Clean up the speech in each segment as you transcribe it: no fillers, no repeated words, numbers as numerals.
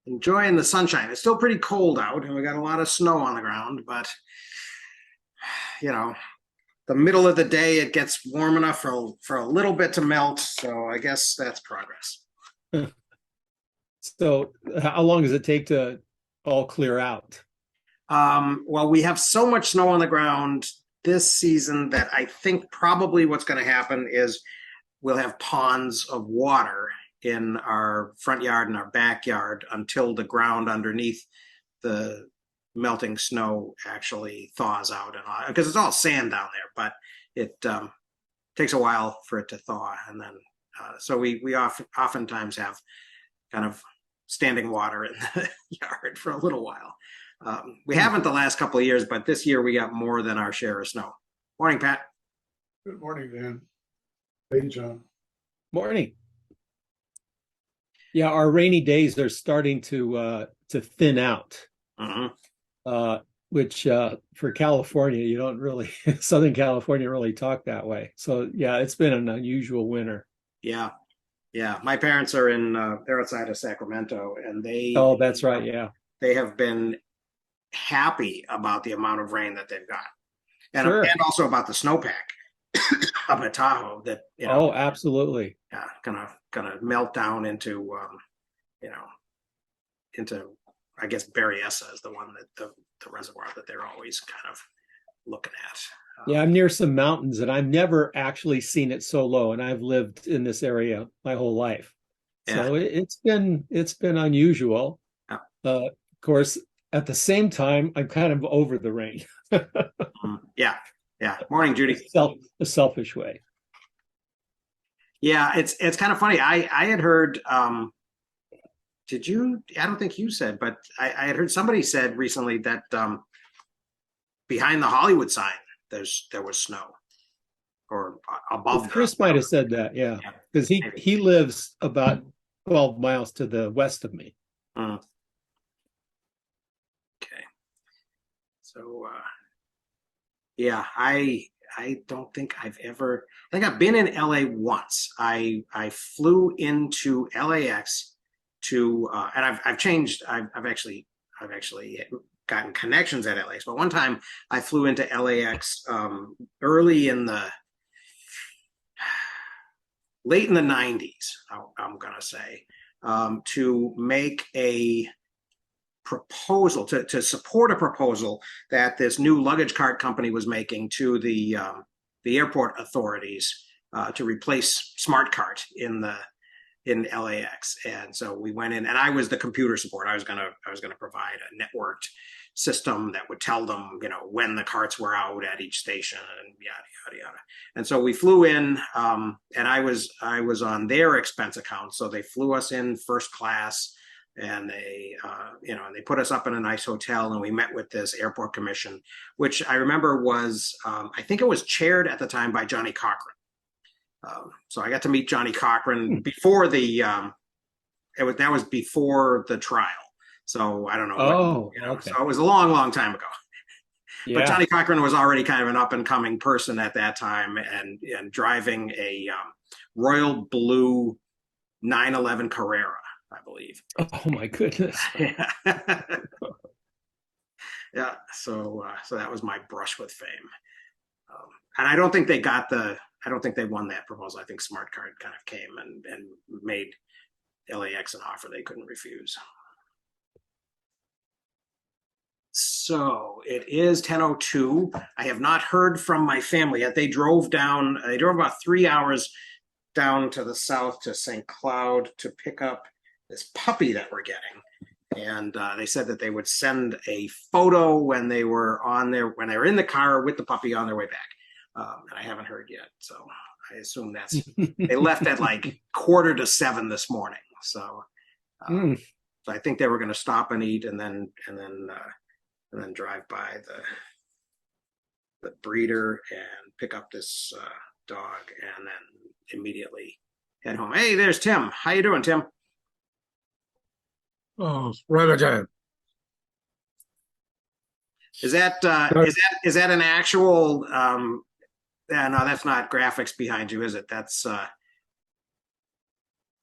enjoying the sunshine. It's still pretty cold out, and we got a lot of snow on the ground. But you know, the middle of the day it gets warm enough for a little bit to melt. So I guess that's progress. So how long does it take to all clear out? Well, we have so much snow on the ground this season that I think probably what's going to happen is we'll have ponds of water in our front yard and our backyard until the ground underneath the melting snow actually thaws out, and because it's all sand down there, but it takes a while for it to thaw, and then so we oftentimes have kind of standing water in the yard for a little while. We haven't the last couple of years, but this year we got more than our share of snow. Morning, Pat. Good morning, Dan. Hey, John. Morning. Yeah, our rainy days are starting to thin out, which for California, you don't really, Southern California really talk that way. So yeah, it's been an unusual winter. Yeah. Yeah. My parents are they're outside of Sacramento, and Oh, that's right. Yeah. they have been happy about the amount of rain that they've got. And, Sure. and also about the snowpack up at Tahoe that, Oh, absolutely. yeah, gonna melt down into I guess Berryessa is the one that the reservoir that they're always kind of looking at. Yeah, I'm near some mountains and I've never actually seen it so low, and I've lived in this area my whole life. So it's been unusual. Yeah. Of course, at the same time, I'm kind of over the rain. Yeah. Morning, Judy. A selfish way. Yeah, it's kind of funny. I had heard. Did you? I don't think you said, but I had heard somebody said recently that behind the Hollywood sign there was snow, or above. Chris might have said that, yeah, because he lives about 12 miles to the west of me. Okay, so yeah, I don't think I've ever. I think I've been in LA once. I flew into LAX to, and I've changed. I've actually gotten connections at LAX, but one time I flew into LAX early in the late in the 90s. I'm gonna say to make a proposal to support a proposal that this new luggage cart company was making to the airport authorities to replace SmartCart in LAX. And so we went in, and I was the computer support. I was gonna provide a networked system that would tell them, when the carts were out at each station and yada yada yada. And so we flew in, and I was on their expense account. So they flew us in first class, and they and they put us up in a nice hotel, and we met with this airport commission, which I remember was I think it was chaired at the time by Johnny Cochran. So I got to meet Johnny Cochran before that was before the trial. So I don't know. Oh, okay. So it was a long time ago. Yeah. But Johnny Cochran was already kind of an up and coming person at that time, and driving a royal blue 911 Carrera, I believe. Oh my goodness. Yeah. Yeah. So that was my brush with fame. And I don't think they won that proposal. I think SmartCart kind of came and made LAX an offer they couldn't refuse. So it is 10:02. I have not heard from my family yet. They drove about 3 hours down to the south to St. Cloud to pick up this puppy that we're getting. And they said that they would send a photo when they were in the car with the puppy on their way back. And I haven't heard yet. So I assume they left at like 6:45 this morning. So so I think they were going to stop and eat and then drive by the breeder and pick up this dog, and then immediately head home. Hey, there's Tim. How you doing, Tim? Oh, right, John. Is that an actual? No, that's not graphics behind you, is it? That's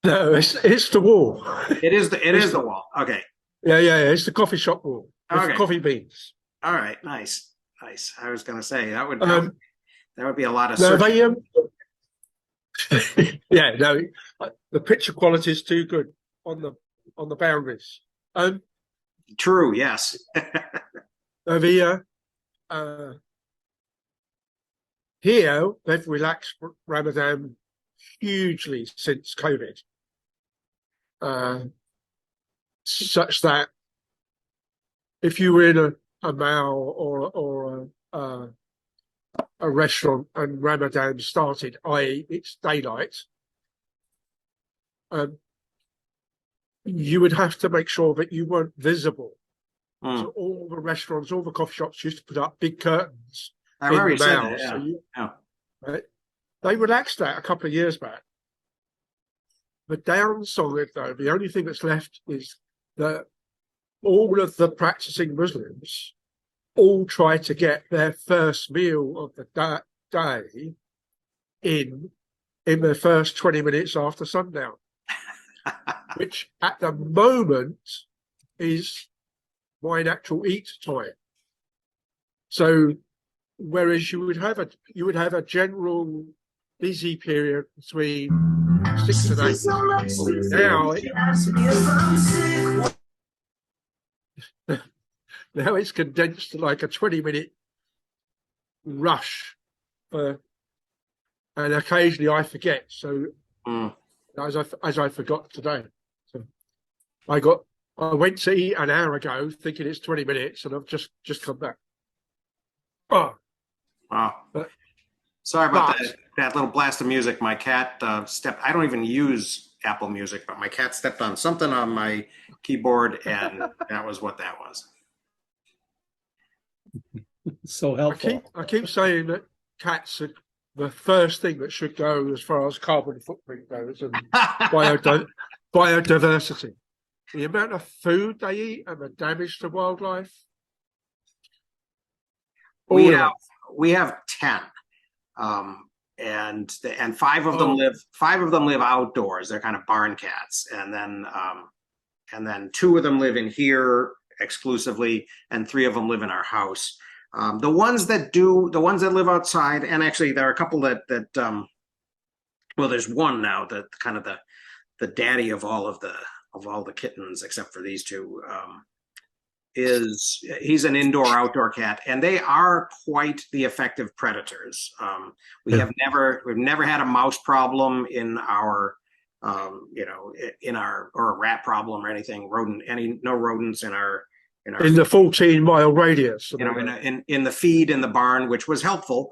no, it's the wall. It is the wall. Okay. Yeah. It's the coffee shop wall with Okay. coffee beans. All right. Nice. Nice. I was gonna say Um, that would be a lot of no, search. they yeah, no, the picture quality is too good on the boundaries. True. Yes. The here they've relaxed Ramadan hugely since COVID, such that if you were in a mall or a restaurant and Ramadan started, i.e., it's daylight, you would have to make sure that you weren't visible. Mm. So all the restaurants, all the coffee shops used to put up big curtains I in remember the you said mall. that. Yeah. So Yeah. right? They relaxed that a couple of years back. The downside, though, the only thing that's left is that all of the practicing Muslims all try to get their first meal of the day in the first 20 minutes after sundown, which at the moment is my natural eat time. So whereas you would have a general busy period between 6 and 8. Now it's condensed to like a 20-minute rush, and occasionally I forget. So as I forgot today, so I went to eat an hour ago thinking it's 20 minutes, and I've just come back. Oh, Wow. But- Sorry about that little blast of music. My cat stepped. I don't even use Apple Music, but my cat stepped on something on my keyboard, and that was what that was. So helpful. I keep saying that cats are the first thing that should go as far as carbon footprint goes and biodiversity. The amount of food they eat and the damage to wildlife. We have 10, and five of them live outdoors. They're kind of barn cats, and then 2 of them live in here exclusively, and 3 of them live in our house. The ones that live outside, and actually there are a couple that well, there's one now that kind of the daddy of all the kittens except for these 2. He's an indoor-outdoor cat, and they are quite the effective predators. We've never had a mouse problem in our or a rat problem or anything. No rodents in the 14-mile radius. In the feed in the barn, which was helpful.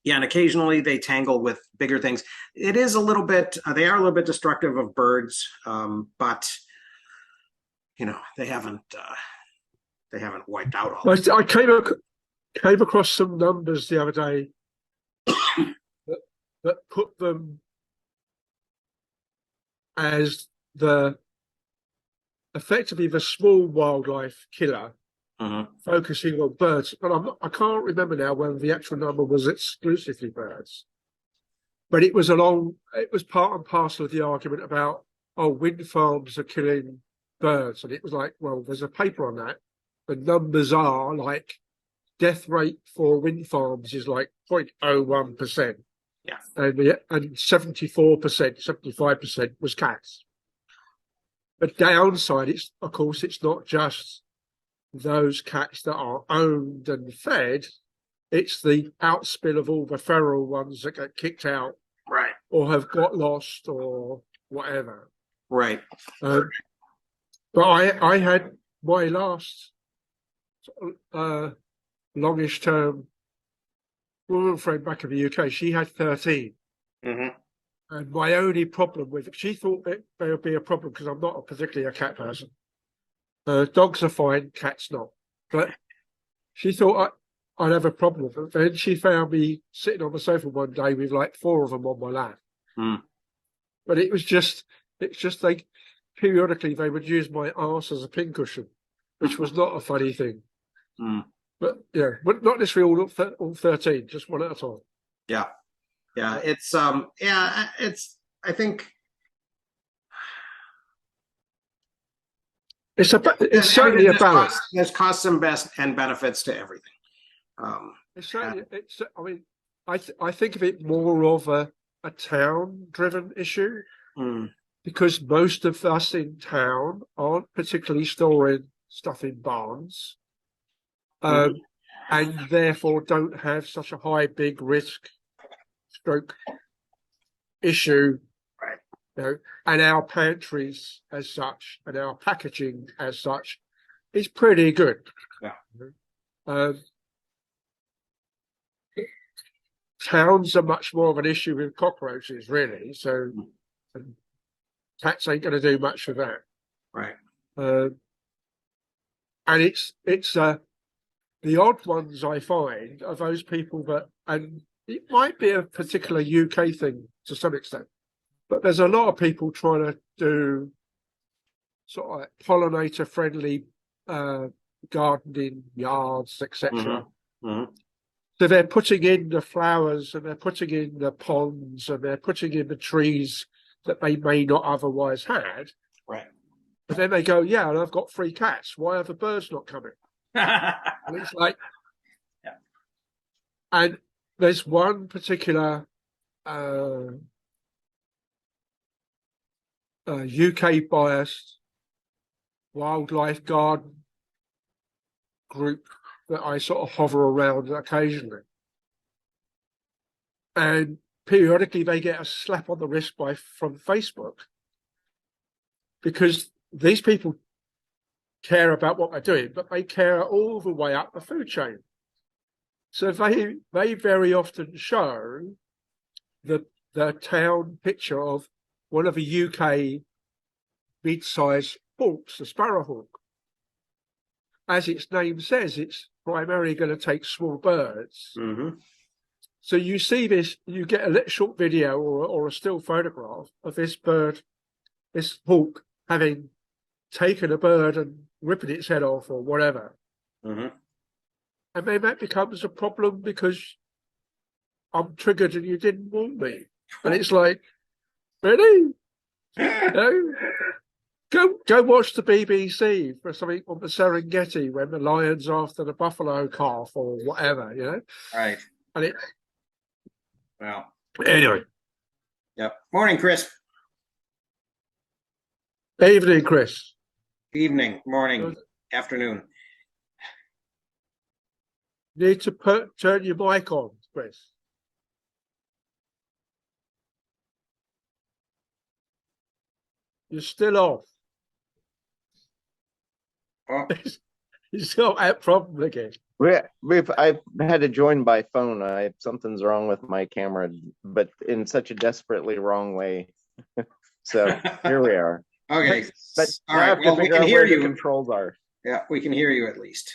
And occasionally they tangle with bigger things. It is a little bit, they are a little bit destructive of birds, but they haven't wiped out all. I came across some numbers the other day that put them as effectively the small wildlife killer. Focusing on birds, but I can't remember now whether the actual number was exclusively birds. But it was part and parcel of the argument about wind farms are killing birds, and it was like, well, there's a paper on that. The numbers are like death rate for wind farms is like 0.01%. Yeah, and 74%, 75% was cats. The downside is, of course, it's not just those cats that are owned and fed, it's the outspill of all the feral ones that get kicked out, right, or have got lost or whatever. Right. But I had my last longish term woman friend back in the UK. She had 13. And my only problem with it, she thought that there would be a problem because I'm not particularly a cat person. Dogs are fine, cats not. But she thought I'd have a problem with it. Then she found me sitting on the sofa one day with like 4 of them on my lap. But it's just like periodically they would use my arse as a pincushion, which was not a funny thing. But yeah, but not necessarily all 13, just one at a time. Yeah. It's I think it's certainly a balance. There's costs and benefits to everything. It's certainly, I mean, I think of it more of a town-driven issue because most of us in town aren't particularly storing stuff in barns, and therefore don't have such a high big risk stroke issue. Right. You know, and our pantries as such and our packaging as such is pretty good. Yeah. Towns are much more of an issue with cockroaches, really. So cats ain't going to do much for that. Right. And it's the odd ones I find are those people that, and it might be a particular UK thing to some extent, but there's a lot of people trying to do sort of like pollinator friendly gardening yards, etc. So they're putting in the flowers and they're putting in the ponds and they're putting in the trees that they may not otherwise had. Right. But then they go, yeah, and I've got 3 cats. Why are the birds not coming? And it's like, yeah. And there's one particular UK biased wildlife garden group that I sort of hover around occasionally. And periodically they get a slap on the wrist from Facebook because these people care about what they're doing, but they care all the way up the food chain. So they very often show the town picture of one of the UK mid-sized hawks, the sparrowhawk. As its name says, it's primarily going to take small birds. So you see this, you get a little short video or a still photograph of this bird, this hawk, having taken a bird and ripping its head off or whatever. And then that becomes a problem because I'm triggered and you didn't warn me. And it's like, really? No? Go watch the BBC for something on the Serengeti when the lion's after the buffalo calf or whatever, you know? Right. And it. Well. Anyway. Yep. Morning, Chris. Evening, Chris. Evening, morning, afternoon. Need to turn your mic on, Chris. You're still off. Oh. He's got that problem again. I've had to join by phone. Something's wrong with my camera, but in such a desperately wrong way. So here we are. Okay. But all right. Well, we can hear you. The controls are. Yeah, we can hear you at least.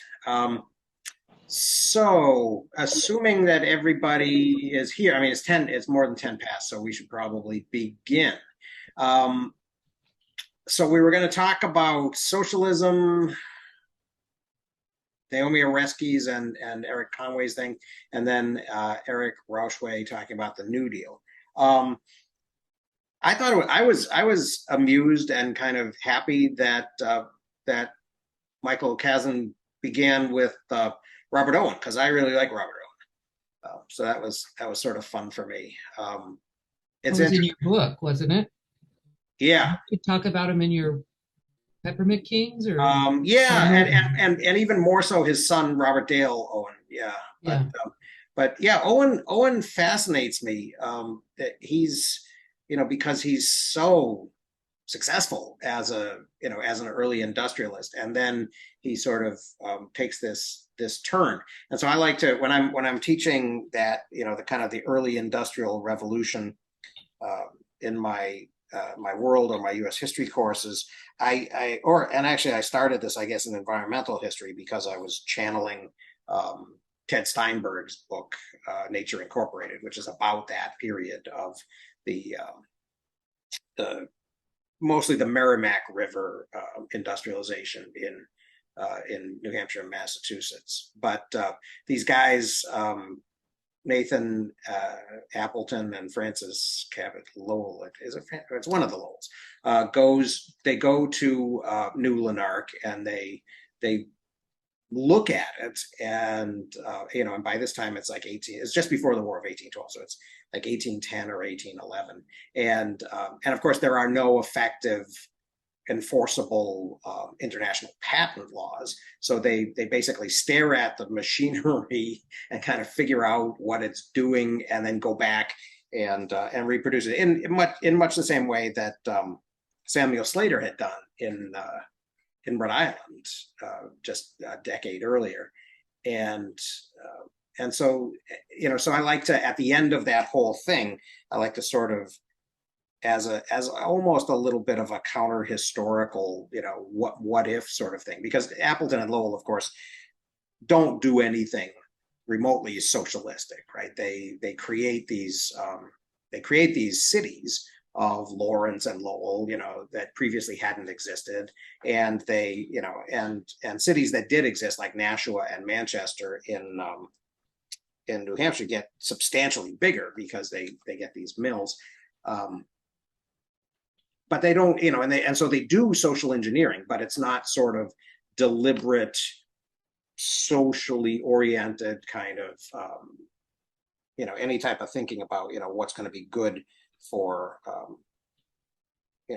So assuming that everybody is here, I mean, it's more than 10 past, so we should probably begin. So we were going to talk about socialism, Naomi Oreskes and Eric Conway's thing, and then Eric Rauchway talking about the New Deal. I thought I was amused and kind of happy that that Michael Kazin began with Robert Owen, because I really like Robert Owen. So that was sort of fun for me. It was in your book, wasn't it? Yeah. You talk about him in your Peppermint Kings, or yeah, and even more so his son Robert Dale Owen. Yeah. But yeah, Owen fascinates me. He's, because he's so successful as an early industrialist, and then he sort of takes this turn. And so I like to, when I'm teaching that, the kind of the early industrial revolution in my world or my U.S. history courses, I started this, I guess, in environmental history because I was channeling Ted Steinberg's book, Nature Incorporated, which is about that period of the mostly the Merrimack River industrialization in New Hampshire and Massachusetts. But these guys Nathan Appleton and Francis Cabot Lowell, it's one of the Lowells, they go to New Lanark, and they look at it, and and by this time it's like it's just before the War of 1812, so it's like 1810 or 1811, and of course there are no effective enforceable international patent laws. So they basically stare at the machinery and kind of figure out what it's doing, and then go back and reproduce it in much the same way that Samuel Slater had done in Rhode Island just a decade earlier, and so so I like to, at the end of that whole thing, I like to sort of, as almost a little bit of a counter historical, what if sort of thing, because Appleton and Lowell, of course, don't do anything remotely socialistic, right? They create these cities of Lawrence and Lowell, that previously hadn't existed, and they, and cities that did exist, like Nashua and Manchester in New Hampshire, get substantially bigger because they get these mills. But they don't, and so they do social engineering, but it's not sort of deliberate, socially oriented kind of, any type of thinking about, what's going to be good for,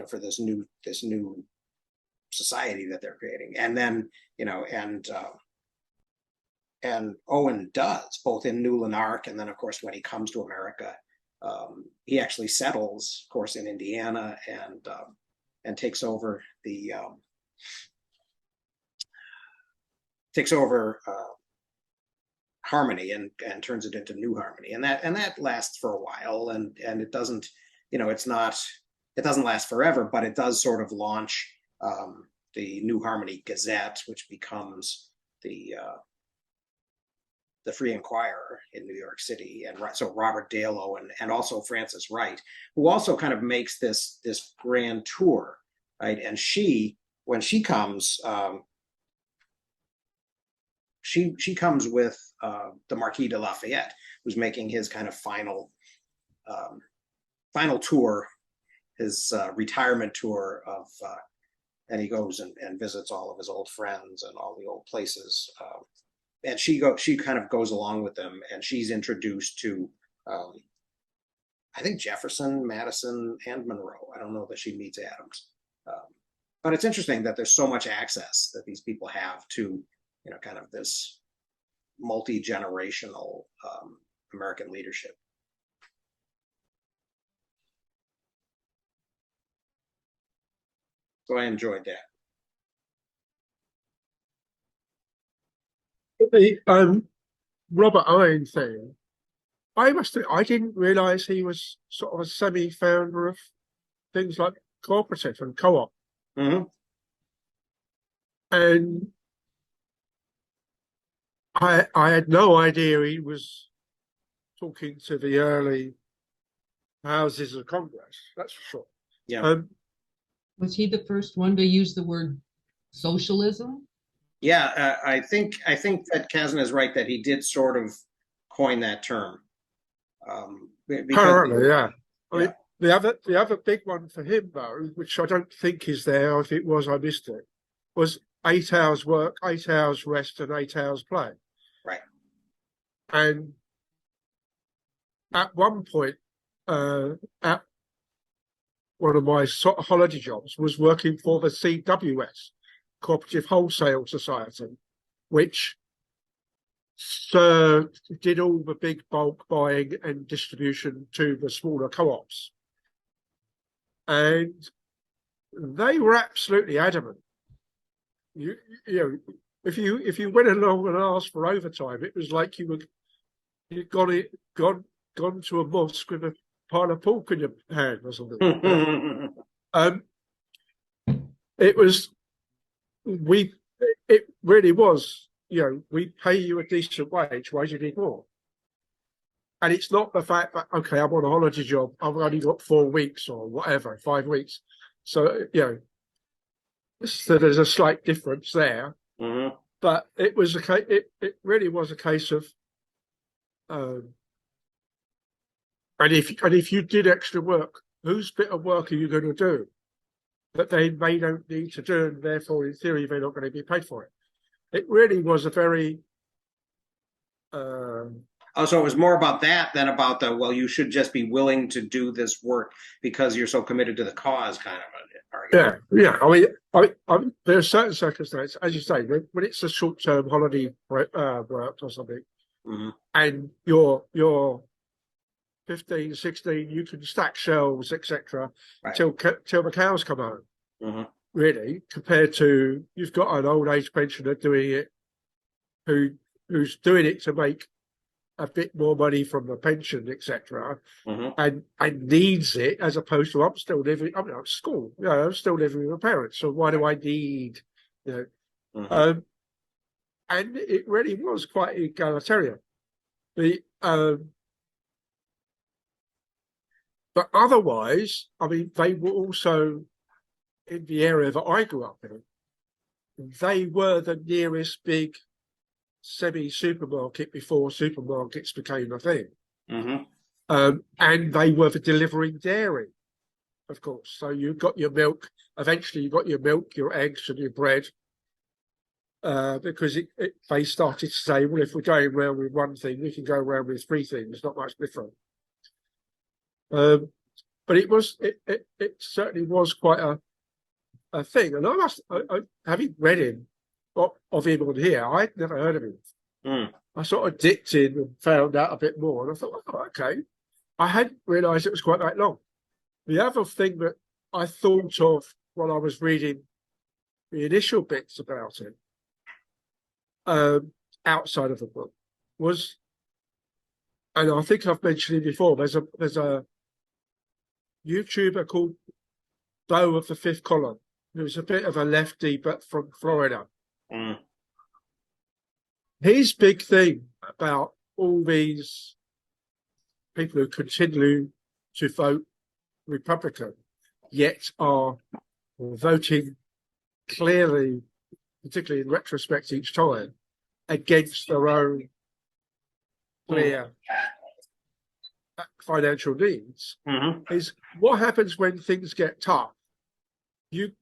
for this new society that they're creating. And then, and Owen does, both in New Lanark, and then of course when he comes to America, he actually settles, of course, in Indiana, and takes over Harmony, and turns it into New Harmony, and that lasts for a while, and it doesn't, it doesn't last forever, but it does sort of launch the New Harmony Gazette, which becomes the Free Inquirer in New York City. And so Robert Dalow and also Frances Wright, who also kind of makes this grand tour, right? And when she comes, she comes with the Marquis de Lafayette, who's making his kind of final tour, his retirement tour of, and he goes and visits all of his old friends and all the old places. And she kind of goes along with them, and she's introduced to, I think, Jefferson, Madison, and Monroe. I don't know that she meets Adams, but it's interesting that there's so much access that these people have to, kind of this multi-generational American leadership. So I enjoyed that. The Robert Owen thing, I didn't realize he was sort of a semi-founder of things like cooperative and co-op. Mm-hmm. And I had no idea he was talking to the early houses of Congress, that's for sure. Yeah. Was he the first one to use the word socialism? Yeah, I think that Kazan is right that he did sort of coin that term. Apparently, yeah. I mean, the other big one for him, though, which I don't think is there, if it was, I missed it, was 8 hours work, 8 hours rest, and 8 hours play. Right. And at one point, at one of my sort of holiday jobs was working for the CWS, Cooperative Wholesale Society, which did all the big bulk buying and distribution to the smaller co-ops. And they were absolutely adamant. You know, if you went along and asked for overtime, it was like you'd gone to a mosque with a pile of pork in your hand or something. It really was, we pay you a decent wage, why do you need more? And it's not the fact that, okay, I'm on a holiday job, I've only got 4 weeks or whatever, 5 weeks. So, so there's a slight difference there. Mm-hmm. But it was it really was a case of And if you did extra work, whose bit of work are you going to do that they don't need to do, and therefore, in theory, they're not going to be paid for it? It really was a very Oh, so it was more about that than about the, well, you should just be willing to do this work because you're so committed to the cause kind of an argument. yeah. I mean, there are certain circumstances, as you say, when it's a short-term holiday work or something, Mhm. and you're 15, 16, you can stack shelves, etc., Right. till the cows come home. Mhm. Really, compared to you've got an old age pensioner doing it, who's doing it to make a bit more money from the pension, etc., Mhm. and needs it, as opposed to I'm still living. I'm at school. I'm still living with my parents. So why do I need? Mhm. And it really was quite egalitarian. But otherwise, I mean, they were also in the area that I grew up in. They were the nearest big semi-supermarket before supermarkets became a thing. Mhm. And they were the delivering dairy, of course. So you got your milk. Eventually, you got your milk, your eggs, and your bread. Because they started to say, well, if we're going around with one thing, we can go around with three things. Not much different. But it certainly was quite a thing. And I having read him of him on here, I'd never heard of him. Mm. I sort of dipped in and found out a bit more, and I thought, oh, okay. I hadn't realised it was quite that long. The other thing that I thought of while I was reading the initial bits about it, outside of the book, was, and I think I've mentioned it before. There's a YouTuber called Beau of the Fifth Column, who's a bit of a lefty, but from Florida. Mm. His big thing about all these people who continue to vote Republican, yet are voting clearly, particularly in retrospect each time, against their own clear financial needs, is what happens when things get tough. You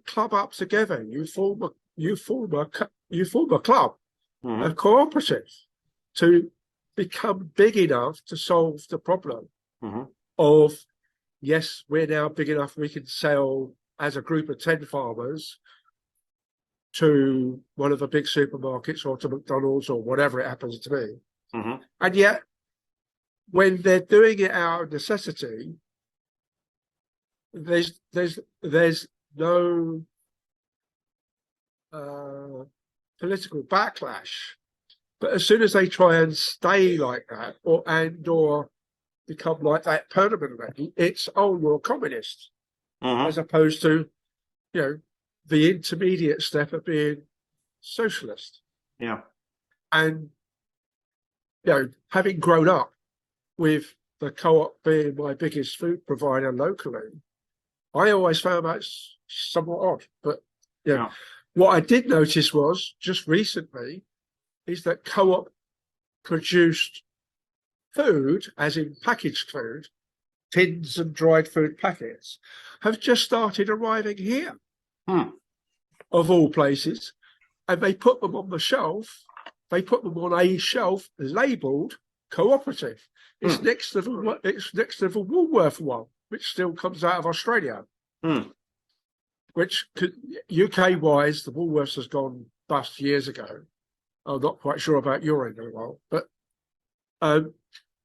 club up together. You form a club, a cooperative, to become big enough to solve the problem of, yes, we're now big enough we can sell as a group of 10 farmers to one of the big supermarkets or to McDonald's or whatever it happens to be. And yet, when they're doing it out of necessity, there's no political backlash. But as soon as they try and stay like that, or become like that permanently, it's, oh, you're a communist, as opposed to, the intermediate step of being socialist. Yeah. And having grown up with the co-op being my biggest food provider locally, I always found that somewhat odd. But what I did notice was just recently is that co-op produced food, as in packaged food, tins and dried food packets, have just started arriving here, of all places, and they put them on the shelf. They put them on a shelf labelled cooperative. It's next to the Woolworth one, which still comes out of Australia. Which UK wise, the Woolworths has gone bust years ago. I'm not quite sure about your end of the world, but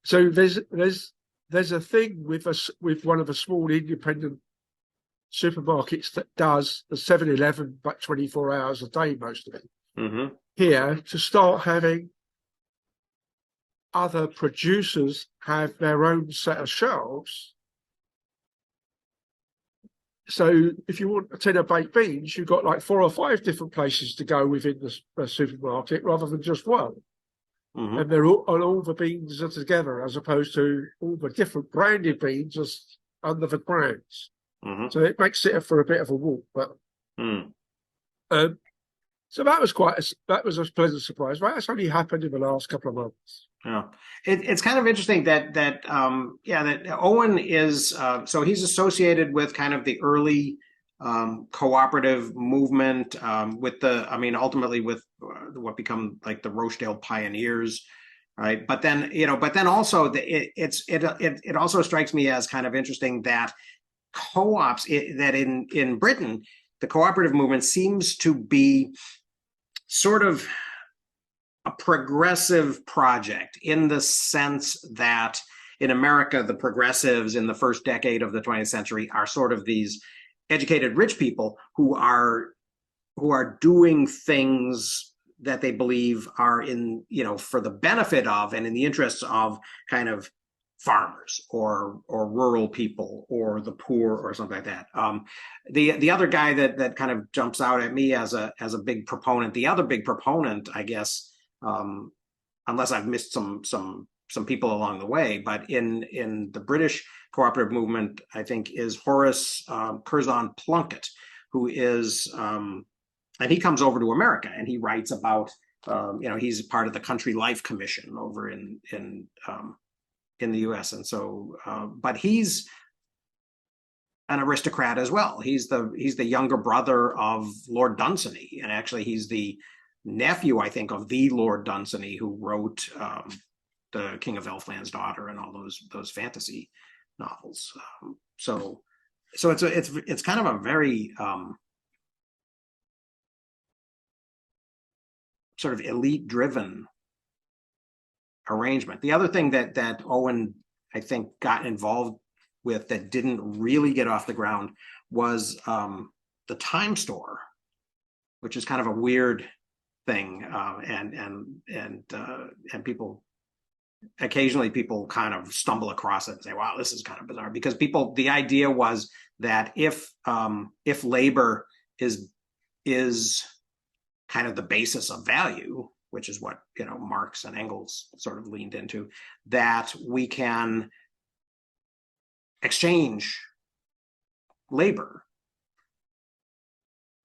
so there's a thing with one of the small independent supermarkets that does the 7-Eleven, but 24 hours a day, most of it. Here, to start having other producers have their own set of shelves. So if you want a tin of baked beans, you've got like 4 or 5 different places to go within the supermarket rather than just one. And they're all the beans are together, as opposed to all the different branded beans as under the brands. So it makes it for a bit of a walk. But So that was that was a pleasant surprise. Right, that's only happened in the last couple of months. Yeah, it's kind of interesting that Owen is so he's associated with kind of the early cooperative movement with ultimately with what become like the Rochdale Pioneers, right? But then also it also strikes me as kind of interesting that co-ops that in Britain the cooperative movement seems to be sort of a progressive project in the sense that in America, the progressives in the first decade of the 20th century are sort of these educated rich people who are doing things that they believe are in, for the benefit of and in the interests of kind of farmers or rural people or the poor or something like that. The other guy that kind of jumps out at me as a big proponent, the other big proponent, I guess, unless I've missed some people along the way, but in the British cooperative movement, I think is Horace Curzon Plunkett, who is, and he comes over to America and he writes about, he's part of the Country Life Commission over in the U.S. And so, but he's an aristocrat as well. He's the younger brother of Lord Dunsany, and actually he's the nephew, I think, of the Lord Dunsany who wrote the King of Elfland's Daughter and all those fantasy novels. So it's kind of a very sort of elite driven arrangement. The other thing that Owen, I think, got involved with that didn't really get off the ground was the Time Store, which is kind of a weird thing, and people occasionally kind of stumble across it and say, wow, this is kind of bizarre, because the idea was that if labor is kind of the basis of value, which is what Marx and Engels sort of leaned into, that we can exchange labor,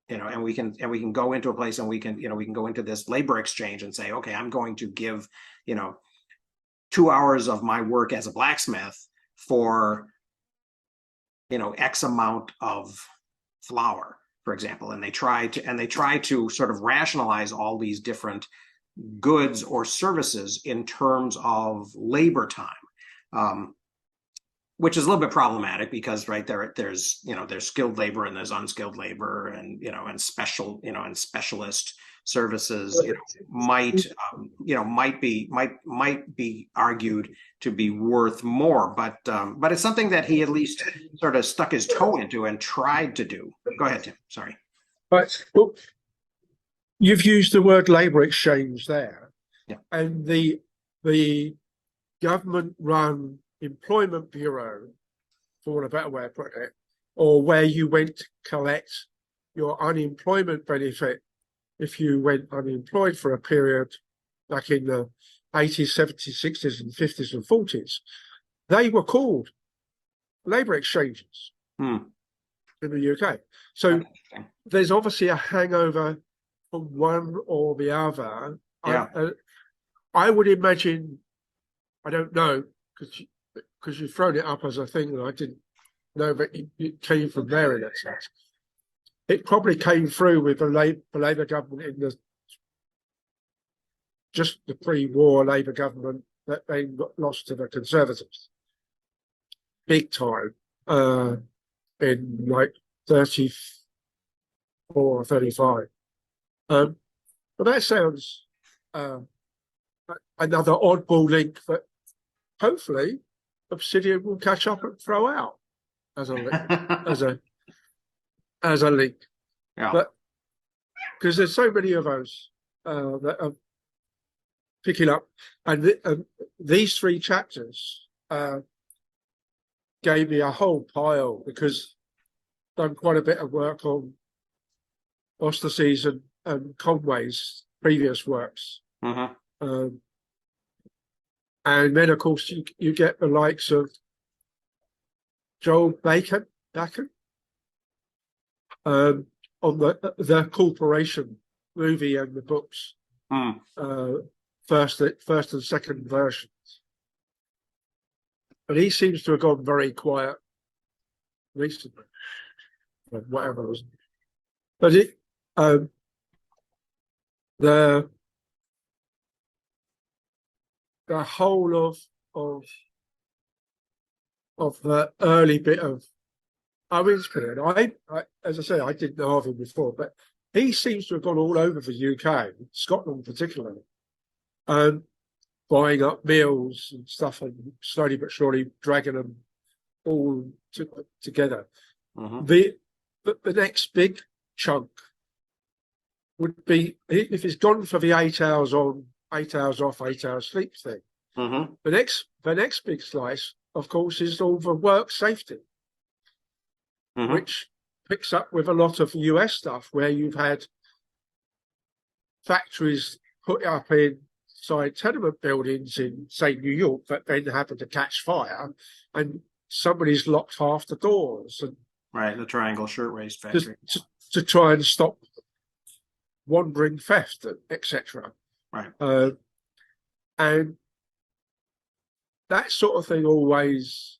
and we can go into a place and we can go into this labor exchange and say, okay, I'm going to give 2 hours of my work as a blacksmith for X amount of flour, for example. And they try to sort of rationalize all these different goods or services in terms of labor time, which is a little bit problematic because there's skilled labor and there's unskilled labor, and and specialist services might be argued to be worth more, but it's something that he at least sort of stuck his toe into and tried to do. Go ahead, Tim. Sorry. But well, you've used the word labour exchange there, yeah. And the government-run employment bureau, for want of a better way of putting it, or where you went to collect your unemployment benefit if you went unemployed for a period back in the 80s, 70s, 60s and 50s and 40s, they were called labour exchanges in the UK. So there's obviously a hangover from one or the other. Yeah. I would imagine, I don't know, because you've thrown it up as a thing that I didn't know that it came from there in that sense. It probably came through with the Labour government in just the pre-war Labour government that they got lost to the Conservatives big time in like 34 or 35. But that sounds another oddball link that hopefully Obsidian will catch up and throw out as a link. Yeah. But because there's so many of those that are picking up, and these 3 chapters gave me a whole pile, because I've done quite a bit of work on Ostersees and Conway's previous works. And then, of course, you get the likes of Joel Bacon on the corporation movie and the books, Hmm. first and second versions. But he seems to have gone very quiet recently, or whatever it was. But the whole of the early bit of Owen's period, I as I say, I didn't know of him before, but he seems to have gone all over the UK, Scotland particularly, buying up mills and stuff, and slowly but surely dragging them all together. Mhm. The next big chunk would be if it's gone for the 8 hours on, 8 hours off, 8 hours sleep thing. Mhm. The next big slice, of course, is all the work safety, Mhm. which picks up with a lot of US stuff where you've had factories put up inside tenement buildings in, say, New York, that then happen to catch fire, and somebody's locked half the doors and Right, the Triangle Shirtwaist just Factory. to try and stop wandering theft, etc. Right. And that sort of thing always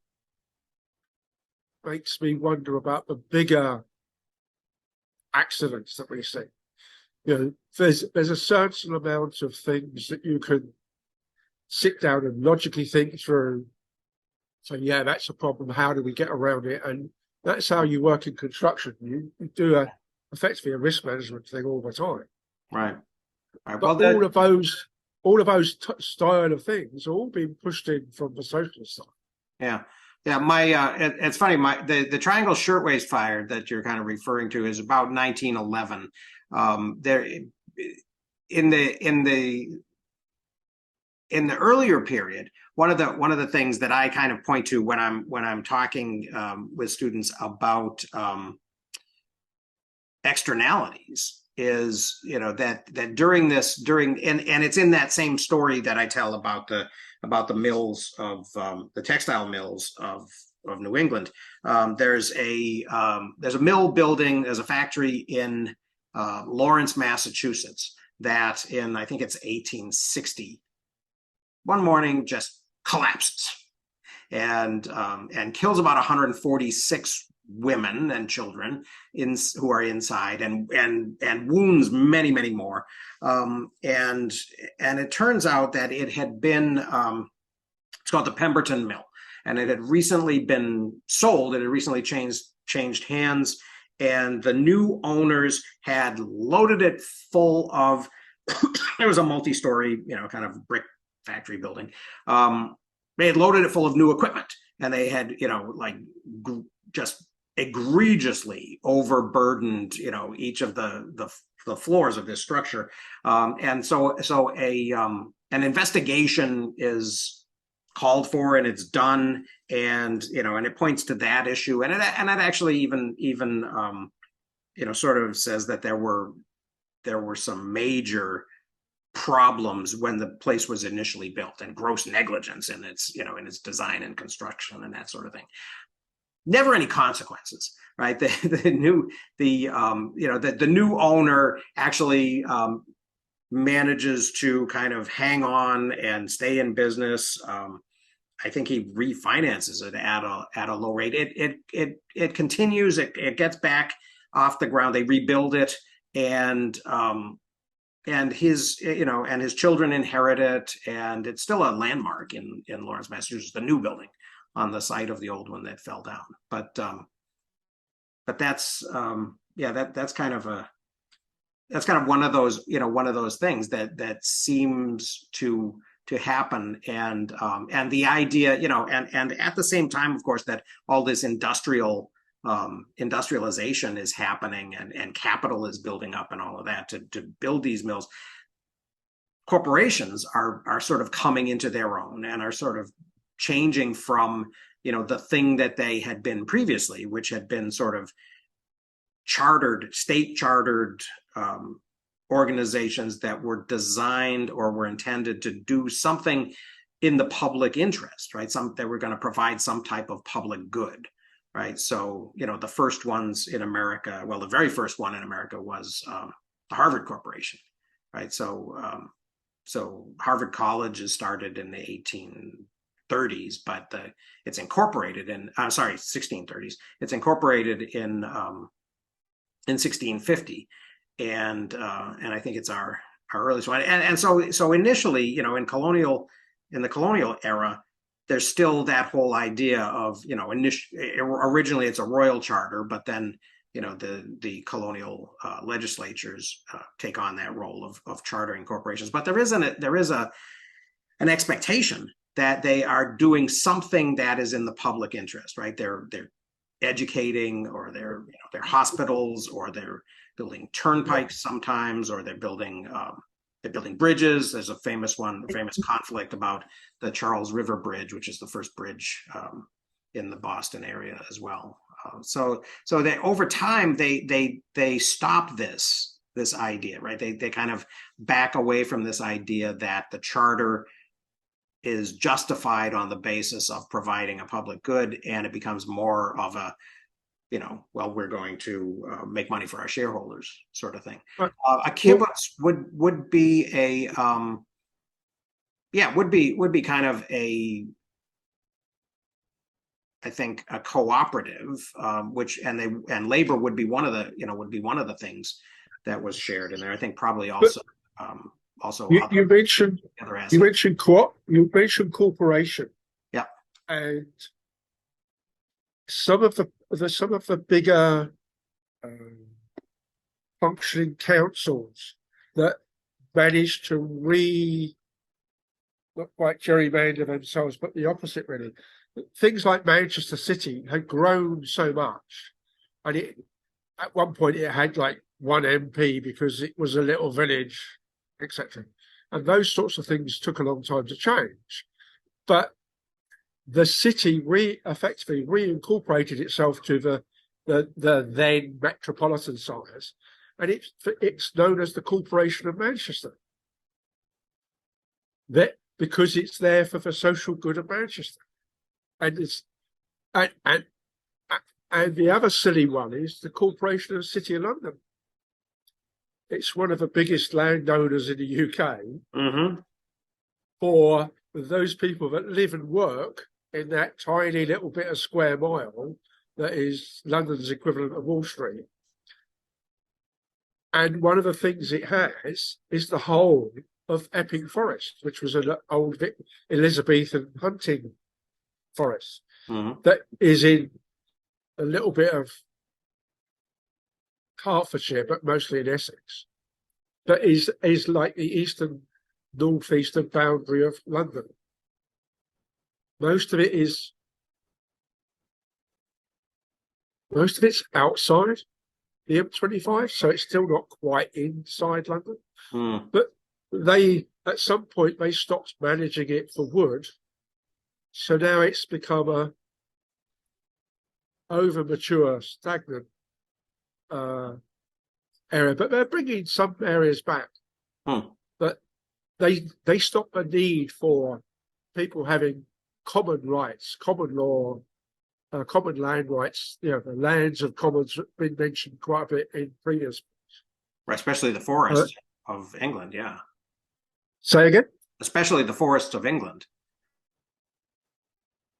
makes me wonder about the bigger accidents that we see. You know, there's a certain amount of things that you can sit down and logically think through. So yeah, that's a problem. How do we get around it? And that's how you work in construction. You do effectively a risk management thing all the time. Right. Right. But Well, all of those style of things are all being pushed in from the socialist side. yeah. Yeah, it's funny. The Triangle Shirtwaist Fire that you're kind of referring to is about 1911. There, in the earlier period, one of the things that I kind of point to when I'm talking with students about externalities is, you know, that during and it's in that same story that I tell about the mills of the textile mills of New England. There's a mill building, there's a factory in Lawrence, Massachusetts, that in, I think it's 1860, one morning just collapses and kills about 146 women and children who are inside, and wounds many more. And it turns out that it had been it's called the Pemberton Mill, and it had recently been sold. It had recently changed hands, and the new owners had loaded it full of it was a multi-story, you know, kind of brick factory building. They had loaded it full of new equipment, and they had, you know, like just egregiously overburdened, you know, each of the floors of this structure. And so an investigation is called for, and it's done, and, you know, and it points to that issue, and it actually even you know, sort of says that there were some major problems when the place was initially built, and gross negligence in its, you know, in its design and construction and that sort of thing. Never any consequences, right? The new owner actually manages to kind of hang on and stay in business. I think he refinances it at a low rate. It continues. It gets back off the ground. They rebuild it, and his, you know, and his children inherit it, and it's still a landmark in Lawrence, Massachusetts, the new building on the site of the old one that fell down. But that's that's kind of one of those, you know, one of those things that seems to happen, and the idea, you know, and at the same time, of course, that all this industrialization is happening, and capital is building up and all of that to build these mills. Corporations are sort of coming into their own and are sort of changing from, you know, the thing that they had been previously, which had been sort of state chartered organizations that were designed or were intended to do something in the public interest, right? They were going to provide some type of public good, right? So, you know, the first ones in America, well, the very first one in America was Harvard Corporation, right? So Harvard College is started in the 1830s, but it's incorporated in 1630s. It's incorporated in 1650, and I think it's our earliest one. And so initially, in the colonial era, there's still that whole idea of, originally it's a royal charter, but then the colonial legislatures take on that role of chartering corporations. But there is an expectation that they are doing something that is in the public interest, right? They're educating, or they're hospitals, or they're building turnpikes sometimes, or they're building bridges. There's a famous conflict about the Charles River Bridge, which is the first bridge in the Boston area as well. So they, over time, they stop this idea, right? They kind of back away from this idea that the charter is justified on the basis of providing a public good, and it becomes more of a, we're going to make money for our shareholders sort of thing. Right. A kibbutz would be would be kind of I think a cooperative, and labor would be one of the things that was shared in there. I think probably also you mentioned corporation. Yeah. And some of the bigger functioning councils that managed to not quite gerrymander themselves, but the opposite really. Things like Manchester City had grown so much, and at one point it had like one MP because it was a little village, etc. And those sorts of things took a long time to change. But the city effectively reincorporated itself to the then metropolitan size, and it's known as the Corporation of Manchester. Because it's there for the social good of Manchester. And the other silly one is the Corporation of the City of London. It's one of the biggest landowners in the UK for those people that live and work in that tiny little bit of square mile that is London's equivalent of Wall Street. And one of the things it has is the whole of Epping Forest, which was an old Elizabethan hunting forest that is in a little bit of Hertfordshire, but mostly in Essex. That is like the northeastern boundary of London. Most of it's outside the M25, so it's still not quite inside London. But at some point they stopped managing it for wood. So now it's become a over-mature, stagnant area. But they're bringing some areas back. But they stop the need for people having common rights, common law, common land rights. The lands of commons have been mentioned quite a bit in previous. Right, especially the forests of England, yeah. Say again? Especially the forests of England.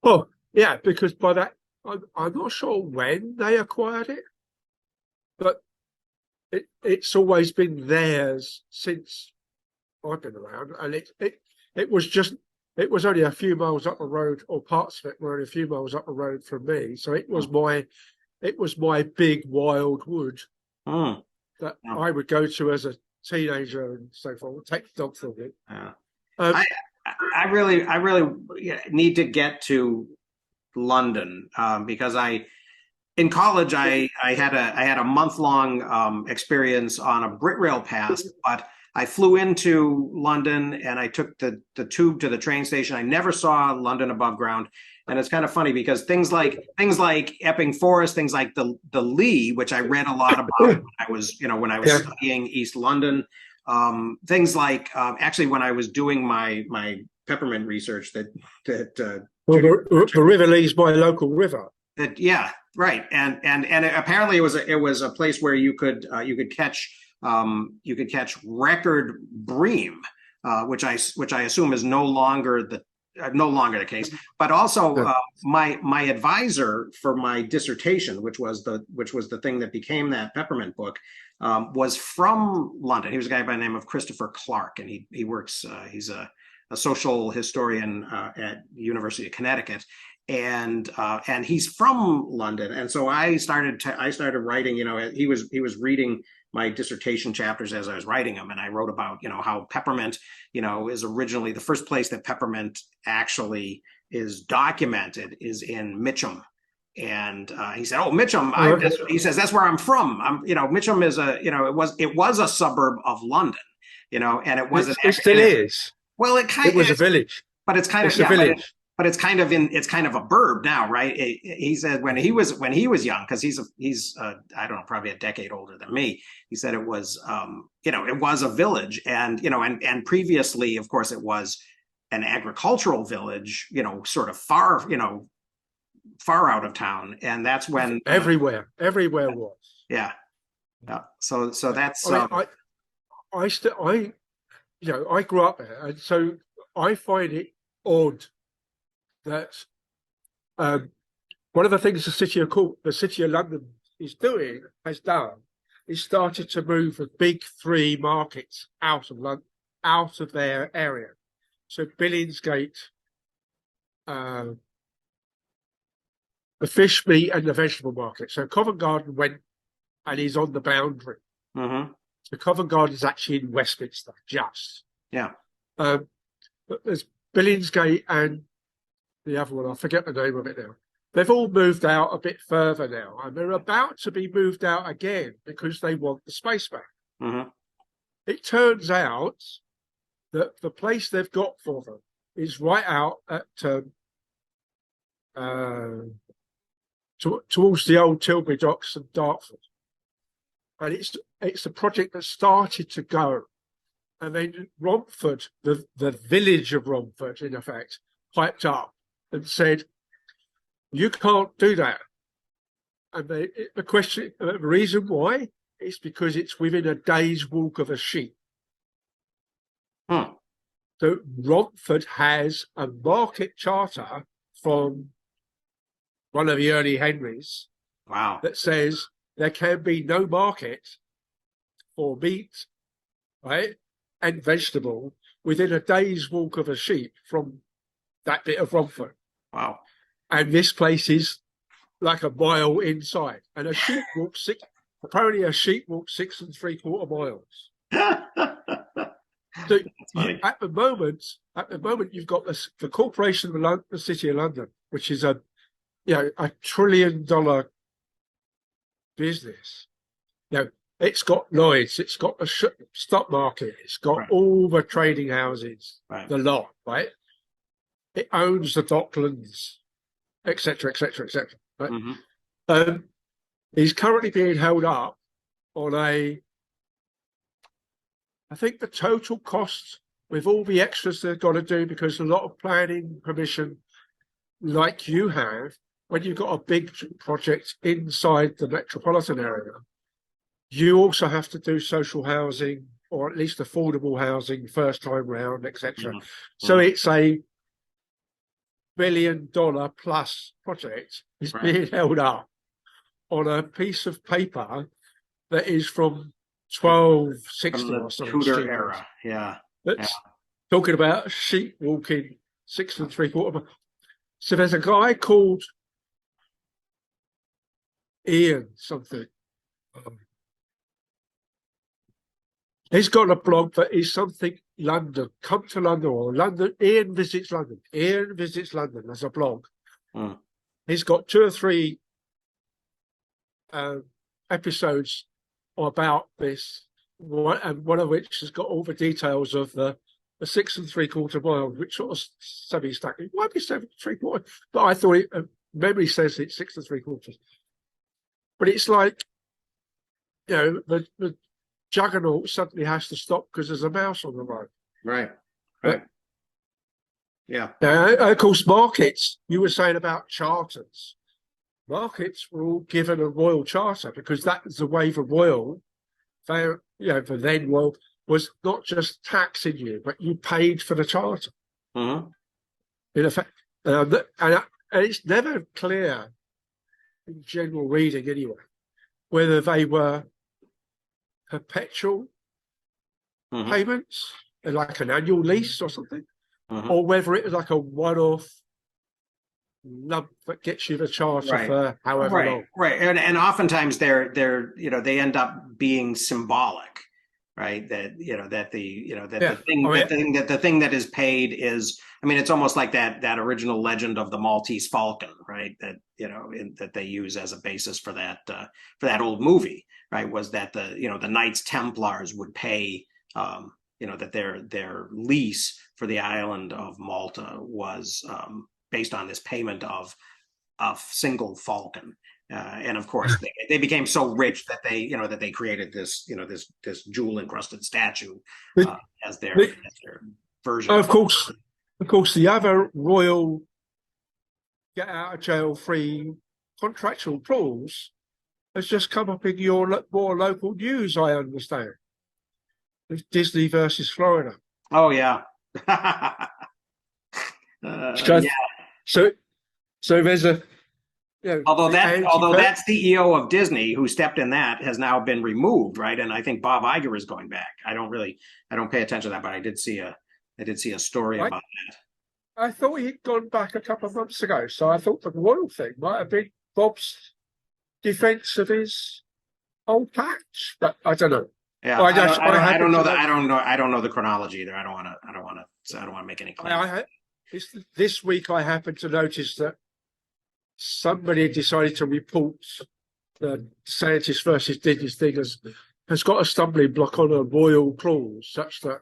Oh, yeah, because by that, I'm not sure when they acquired it, but it's always been theirs since I've been around, and it was only a few miles up the road, or parts of it were only a few miles up the road from me. So it was my big wild wood that I would go to as a teenager and so forth. Take the dog for me. I really need to get to London because in college I had a month-long experience on a Britrail pass, but I flew into London and I took the tube to the train station. I never saw London above ground. And it's kind of funny because things like Epping Forest, things like the Lee, which I read a lot about when I was studying East London. Things like actually when I was doing my peppermint research the River Lee's my local river. Yeah, right. And apparently it was a place where you could catch you could catch record bream, which I assume is no longer the case. But also, my advisor for my dissertation, which was the thing that became that peppermint book, was from London. He was a guy by the name of Christopher Clark, and he works. He's a social historian at the University of Connecticut, and he's from London. And so I started writing. He was reading my dissertation chapters as I was writing them, and I wrote about how peppermint is originally the first place that peppermint actually is documented is in Mitcham. And he said, "Oh, Mitcham." He says that's where I'm from. Mitcham is it was a suburb of London, and it was it still is. Well, it was a village, but it's kind of a village. But it's kind of a burb now, right? He said when he was young, because he's I don't know, probably a decade older than me. He said it was it was a village, and and previously, of course, it was an agricultural village, sort of far out of town, and that's when everywhere was. Yeah. So that's I grew up there, and so I find it odd that one of the things the City of London has done is started to move the big three markets out of London, out of their area. So Billingsgate, the fish, meat, and the vegetable market. So Covent Garden went and is on the boundary. Mm-hmm. So Covent Garden is actually in Westminster, just. Yeah. But there's Billingsgate and the other one, I forget the name of it now. They've all moved out a bit further now, and they're about to be moved out again because they want the space back. Mm-hmm. It turns out that the place they've got for them is right out at towards the old Tilbury Docks and Dartford, and it's a project that started to go, and then Romford, the village of Romford, in effect, piped up and said, "You can't do that." And the reason why is because it's within a day's walk of a sheep. Hmm. So Romford has a market charter from one of the early Henrys. Wow. That says there can be no market for meat, right, and vegetable within a day's walk of a sheep from that bit of Romford. Wow. And this place is like a mile inside. And a sheep walks 6 3/4 miles. So at the moment, you've got the Corporation of the City of London, which is a $1 trillion business. It's got Lloyd's, it's got the stock market, it's got all the trading houses, the lot, right? It owns the Docklands, etc., etc., etc. Right? Mm-hmm. He's currently being held up on I think the total cost with all the extras they've got to do, because a lot of planning permission, like you have, when you've got a big project inside the metropolitan area, you also have to do social housing, or at least affordable housing first time round, etc. Mm-hmm. So it's a $1 billion plus project is being held up on a piece of paper that is from 1260 or something. Tudor era, yeah. That's talking about sheep walking 6 3/4. So there's a guy called Ian something. He's got a blog that is something London. Come to London, or London. Ian visits London. Ian visits London. There's a blog. He's got 2 or 3 episodes about this, and one of which has got all the details of the 6 3/4 miles, which sort of semi-stack. It might be 7 3/4, but I thought memory says it's 6 3/4. But it's like, the juggernaut suddenly has to stop because there's a mouse on the road. Right. Yeah. Of course, markets, you were saying about charters. Markets were all given a royal charter because that was the way the royal for then world was not just taxing you, but you paid for the charter Mhm. in effect. And it's never clear in general reading anyway whether they were perpetual Mhm. payments, like an annual lease or something, Mhm. or whether it was like a one-off lump that gets you the charter Right. for however long. Right. And oftentimes they're they end up being symbolic, right? That that Yeah. the thing that is paid is, I mean, it's almost like that original legend of the Maltese Falcon, right? That that they use as a basis for that old movie, right? Was that the Knights Templars would pay that their lease for the island of Malta was based on this payment of a single falcon. And of course, they became so rich that they created this jewel encrusted statue as their version. Of course, the other royal get out of jail free contractual clause has just come up in your more local news. I understand. It's Disney versus Florida. Oh yeah. So, Yeah. so there's a. Although that CEO of Disney who stepped in that has now been removed, right? And I think Bob Iger is going back. I don't pay attention to that, but I did see a story about that. I thought he'd gone back a couple of months ago, so I thought the royal thing might have been Bob's defence of his old patch, but I don't know. Yeah, Well, I don't know that. I don't know the chronology either. I don't want to make any claims. This week I happened to notice that somebody decided to report the DeSantis versus Disney thing has got a stumbling block on a royal clause such that,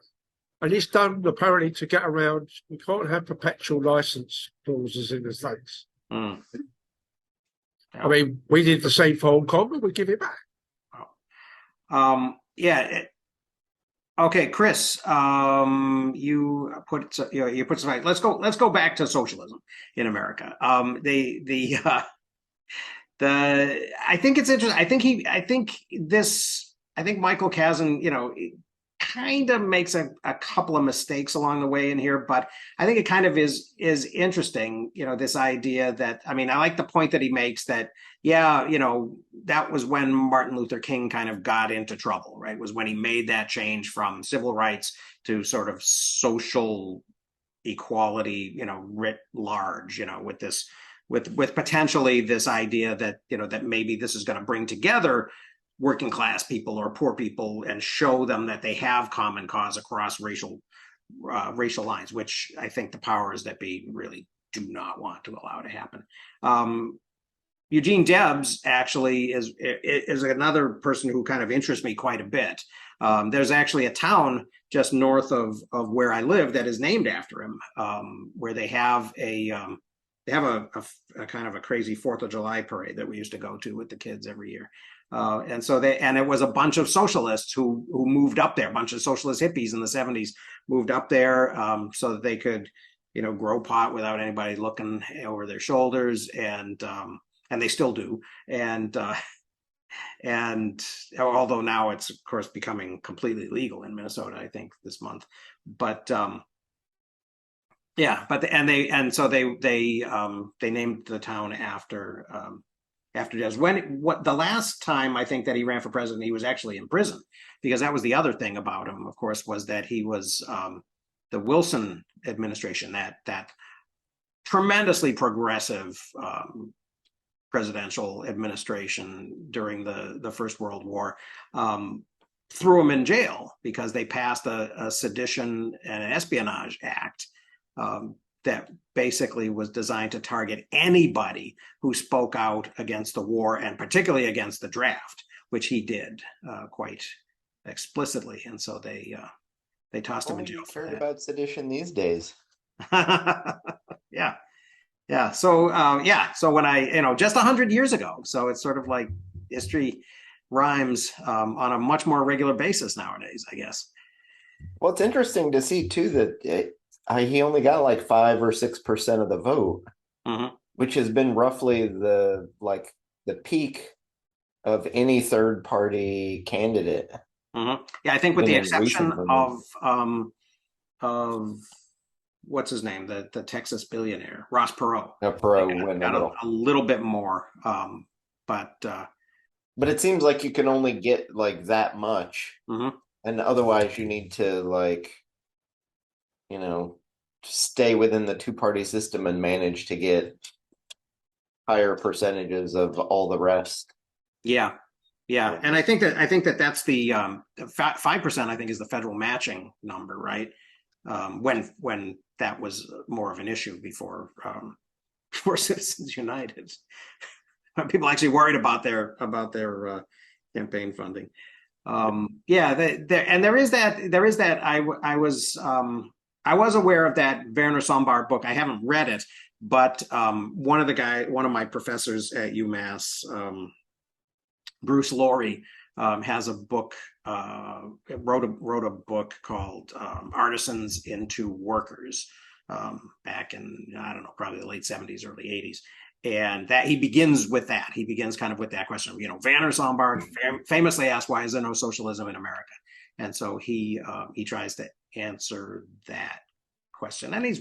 and it's done apparently to get around, you can't have perpetual license clauses in the States. Mm. I mean, we did the same for Hong Kong and we give it back. Yeah. Okay, Chris, you put some. Let's go back to socialism in America. I think it's interesting. I think Michael Kazin, kind of makes a couple of mistakes along the way in here, but I think it kind of is interesting, this idea that, I mean, I like the point that he makes that, that was when Martin Luther King kind of got into trouble, right? Was when he made that change from civil rights to sort of social equality, writ large, with potentially this idea that, that maybe this is going to bring together working class people or poor people and show them that they have common cause across racial lines, which I think the powers that be really do not want to allow to happen. Eugene Debs actually is another person who kind of interests me quite a bit. There's actually a town just north of where I live that is named after him, where they have a kind of a crazy 4th of July parade that we used to go to with the kids every year. And it was a bunch of socialists who moved up there, a bunch of socialist hippies in the 70s moved up there so that they could, grow pot without anybody looking over their shoulders. And they still do. And although now it's of course becoming completely legal in Minnesota, I think this month, but yeah, but so they named the town after Debs. The last time I think that he ran for president, he was actually in prison, because that was the other thing about him, of course, was that he was the Wilson administration, that tremendously progressive presidential administration during the First World War, threw him in jail because they passed a sedition and an espionage act that basically was designed to target anybody who spoke out against the war, and particularly against the draft, which he did quite explicitly. And so they tossed him in jail. Heard about sedition these days. Yeah. So when I, just 100 years ago, so it's sort of like history rhymes on a much more regular basis nowadays, I guess. Well, it's interesting to see too that he only got like 5 or 6% of the vote, which has been roughly the peak of any third party candidate Yeah, I think with Than the in exception recent memory. of what's his name, the Texas billionaire, Ross Perot. Perot went a Got little. a little bit more. But But it seems like you can only get like that much, mhm. and otherwise you need to like, you know, stay within the two-party system and manage to get higher percentages of all the rest. Yeah, yeah, and I think that that's the 5%. I think is the federal matching number, right? When that was more of an issue before before Citizens United, people actually worried about their campaign funding. Yeah, and there is that. I was aware of that Werner Sombart book. I haven't read it, but one of my professors at UMass, Bruce Laurie, has a book. Wrote a book called "Artisans into Workers" back in, I don't know, probably the late '70s, early '80s, and that he begins with that. He begins kind of with that question. Werner Sombart famously asked, "Why is there no socialism in America?" And so he tries to answer that question, and he's,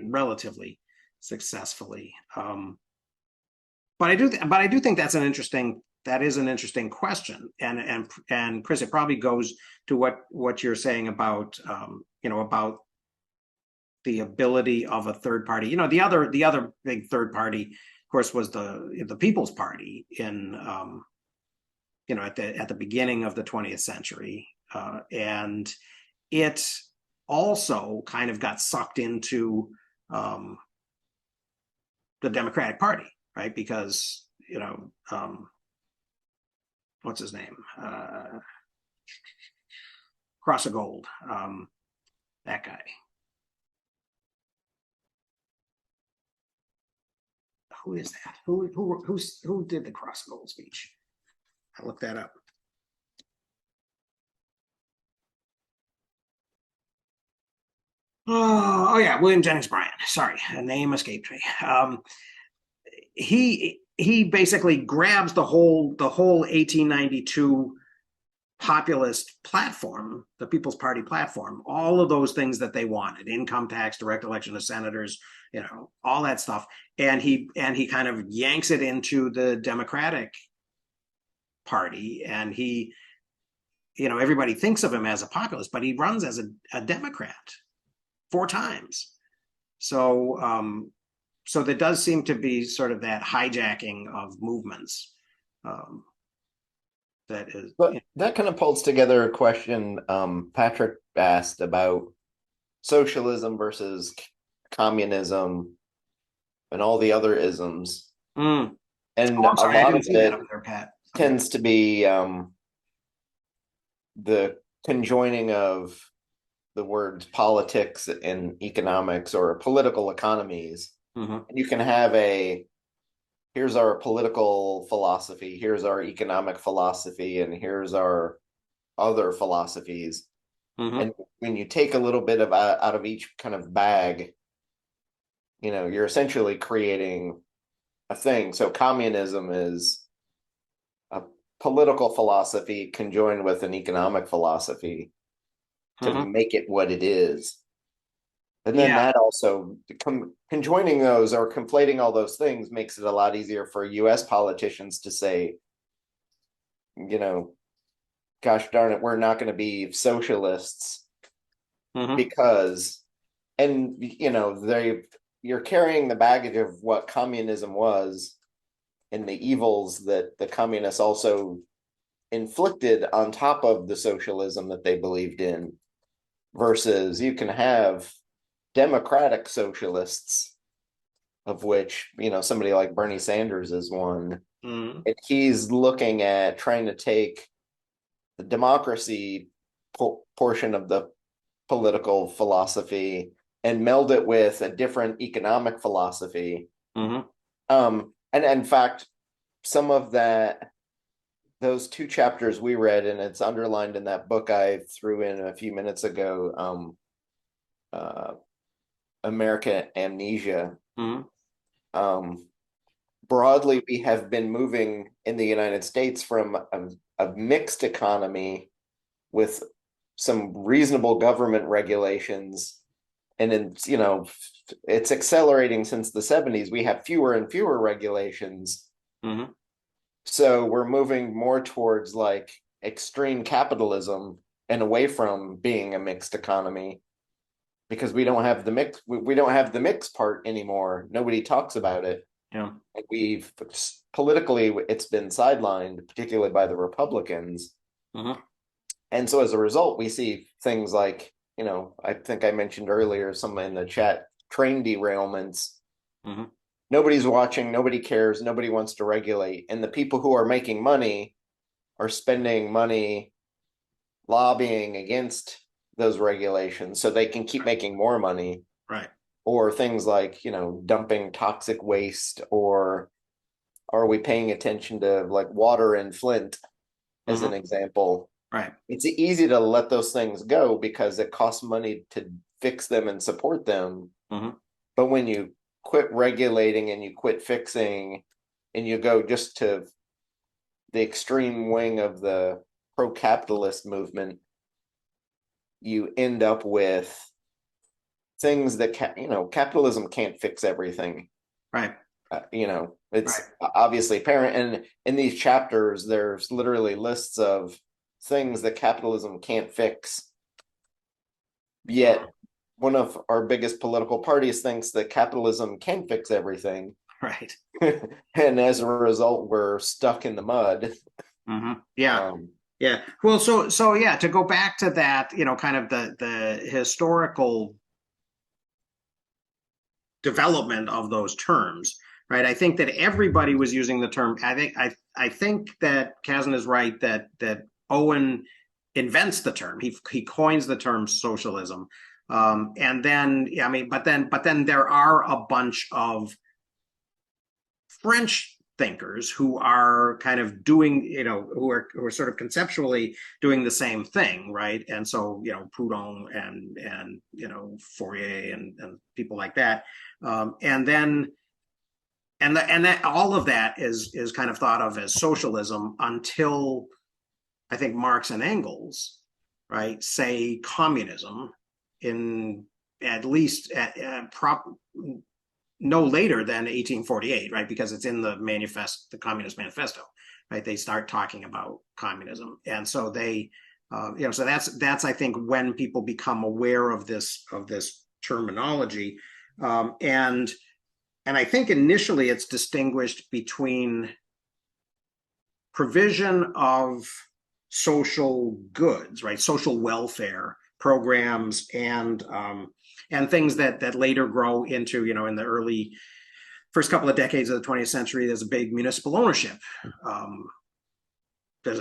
relatively successfully. But I do think that is an interesting question, and Chris, it probably goes to what you're saying about about the ability of a third party. The other big third party, of course, was the People's Party in at the beginning of the 20th century, and it also kind of got sucked into the Democratic Party, right? Because what's his name? Cross of Gold, that guy. Who is that? Who did the Cross of Gold speech? I looked that up. Oh yeah, William Jennings Bryan. Sorry, a name escaped me. He basically grabs the whole 1892 populist platform, the People's Party platform, all of those things that they wanted: income tax, direct election of senators, all that stuff, and he kind of yanks it into the Democratic Party, and he, everybody thinks of him as a populist, but he runs as a Democrat 4 times. So so there does seem to be sort of that hijacking of movements. That is, But that kind of pulls together a question Patrick asked about socialism versus communism and all the other isms. Mm. And Oh, I'm sorry, a I lot didn't of see that it up there, Pat. tends to be the conjoining of the words politics and economics, or political economies. Mm-hmm. And you can have here's our political philosophy, here's our economic philosophy, and here's our other philosophies. Mm-hmm. And when you take a little bit of out of each kind of bag, you're essentially creating a thing. So communism is a political philosophy conjoined with an economic philosophy to Mm-hmm. make it what it is. And then Yeah. that also conjoining those or conflating all those things makes it a lot easier for US politicians to say, gosh darn it, we're not going to be socialists Mm-hmm. because, and you're carrying the baggage of what communism was and the evils that the communists also inflicted on top of the socialism that they believed in, versus you can have democratic socialists, of which somebody like Bernie Sanders is one. Mm-hmm. And he's looking at trying to take the democracy portion of the political philosophy and meld it with a different economic philosophy. Mm-hmm. And in fact, some of those 2 chapters we read, and it's underlined in that book I threw in a few minutes ago, American Amnesia. Mm-hmm. Broadly, we have been moving in the United States from a mixed economy with some reasonable government regulations. And then, you know, it's accelerating since the 70s. We have fewer and fewer regulations. Mhm. So we're moving more towards like extreme capitalism and away from being a mixed economy, because we don't have the mix. We don't have the mix part anymore. Nobody talks about it. Yeah. We've politically, it's been sidelined, particularly by the Republicans. Mhm. And so as a result, we see things like, you know, I think I mentioned earlier, some in the chat, train derailments. Mhm. Nobody's watching, nobody cares, nobody wants to regulate. And the people who are making money are spending money lobbying against those regulations so they can keep making more money. Right. Or things like, you know, dumping toxic waste, or are we paying attention to like water in Flint as an example? Right. It's easy to let those things go because it costs money to fix them and support them. Mhm. But when you quit regulating and you quit fixing and you go just to the extreme wing of the pro-capitalist movement, you end up with things that you know, capitalism can't fix everything. Right. You know, it's Right. obviously apparent, and in these chapters there's literally lists of things that capitalism can't fix, yet one of our biggest political parties thinks that capitalism can fix everything. Right. And as a result, we're stuck in the mud. Yeah. Yeah. Well, so yeah, to go back to that, you know, kind of the historical development of those terms, right? I think that everybody was using the term. I think that Kazan is right that Owen invents the term. He coins the term socialism. And then, I mean, but then there are a bunch of French thinkers who are kind of doing, you know, who are sort of conceptually doing the same thing, right? And so, you know, Proudhon and you know, Fourier and people like that, and then and that all of that is kind of thought of as socialism until I think Marx and Engels, right, say communism in at least no later than 1848, right? Because it's in the Communist Manifesto, right? They start talking about communism, and so they, you know, so that's I think when people become aware of this terminology, and I think initially it's distinguished between provision of social goods, right? Social welfare programs and things that later grow into, you know, in the early first couple of decades of the 20th century, there's a big municipal ownership. There's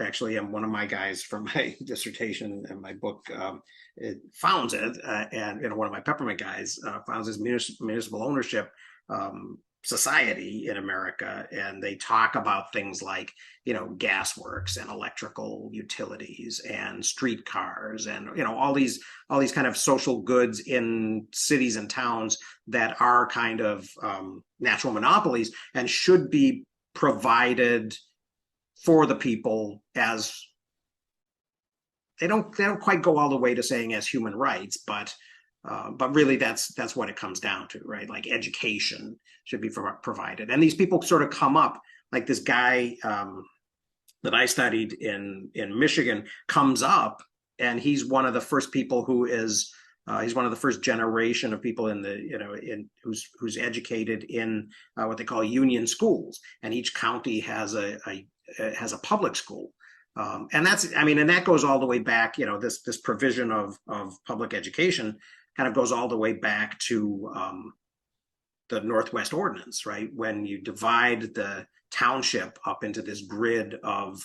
actually one of my guys from my dissertation and my book it founds it, and you know, one of my Peppermint guys founds this municipal ownership society in America, and they talk about things like, you know, gas works and electrical utilities and streetcars and, you know, all these kind of social goods in cities and towns that are kind of natural monopolies and should be provided for the people as they don't quite go all the way to saying as human rights, but really that's what it comes down to, right? Like education should be provided. And these people sort of come up, like this guy that I studied in Michigan comes up, and he's one of the first people who is, he's one of the first generation of people in the, you know, in who's educated in what they call union schools. And each county has a public school. And that's, I mean, and that goes all the way back, you know, this provision of public education kind of goes all the way back to the Northwest Ordinance, right? When you divide the township up into this grid of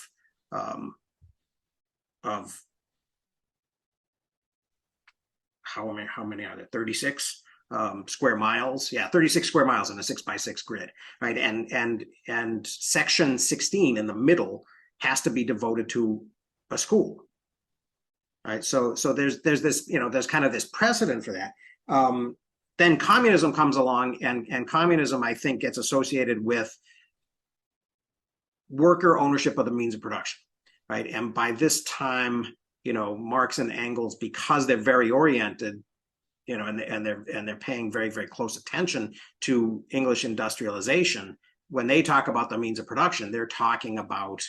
how many are there? 36 square miles. Yeah, 36 square miles in a 6x6 grid, right? And section 16 in the middle has to be devoted to a school, right? So there's this, you know, there's kind of this precedent for that. Then communism comes along, and communism, I think, gets associated with worker ownership of the means of production, right? And by this time, Marx and Engels, because they're very oriented, and they're paying very, very close attention to English industrialization. When they talk about the means of production, they're talking about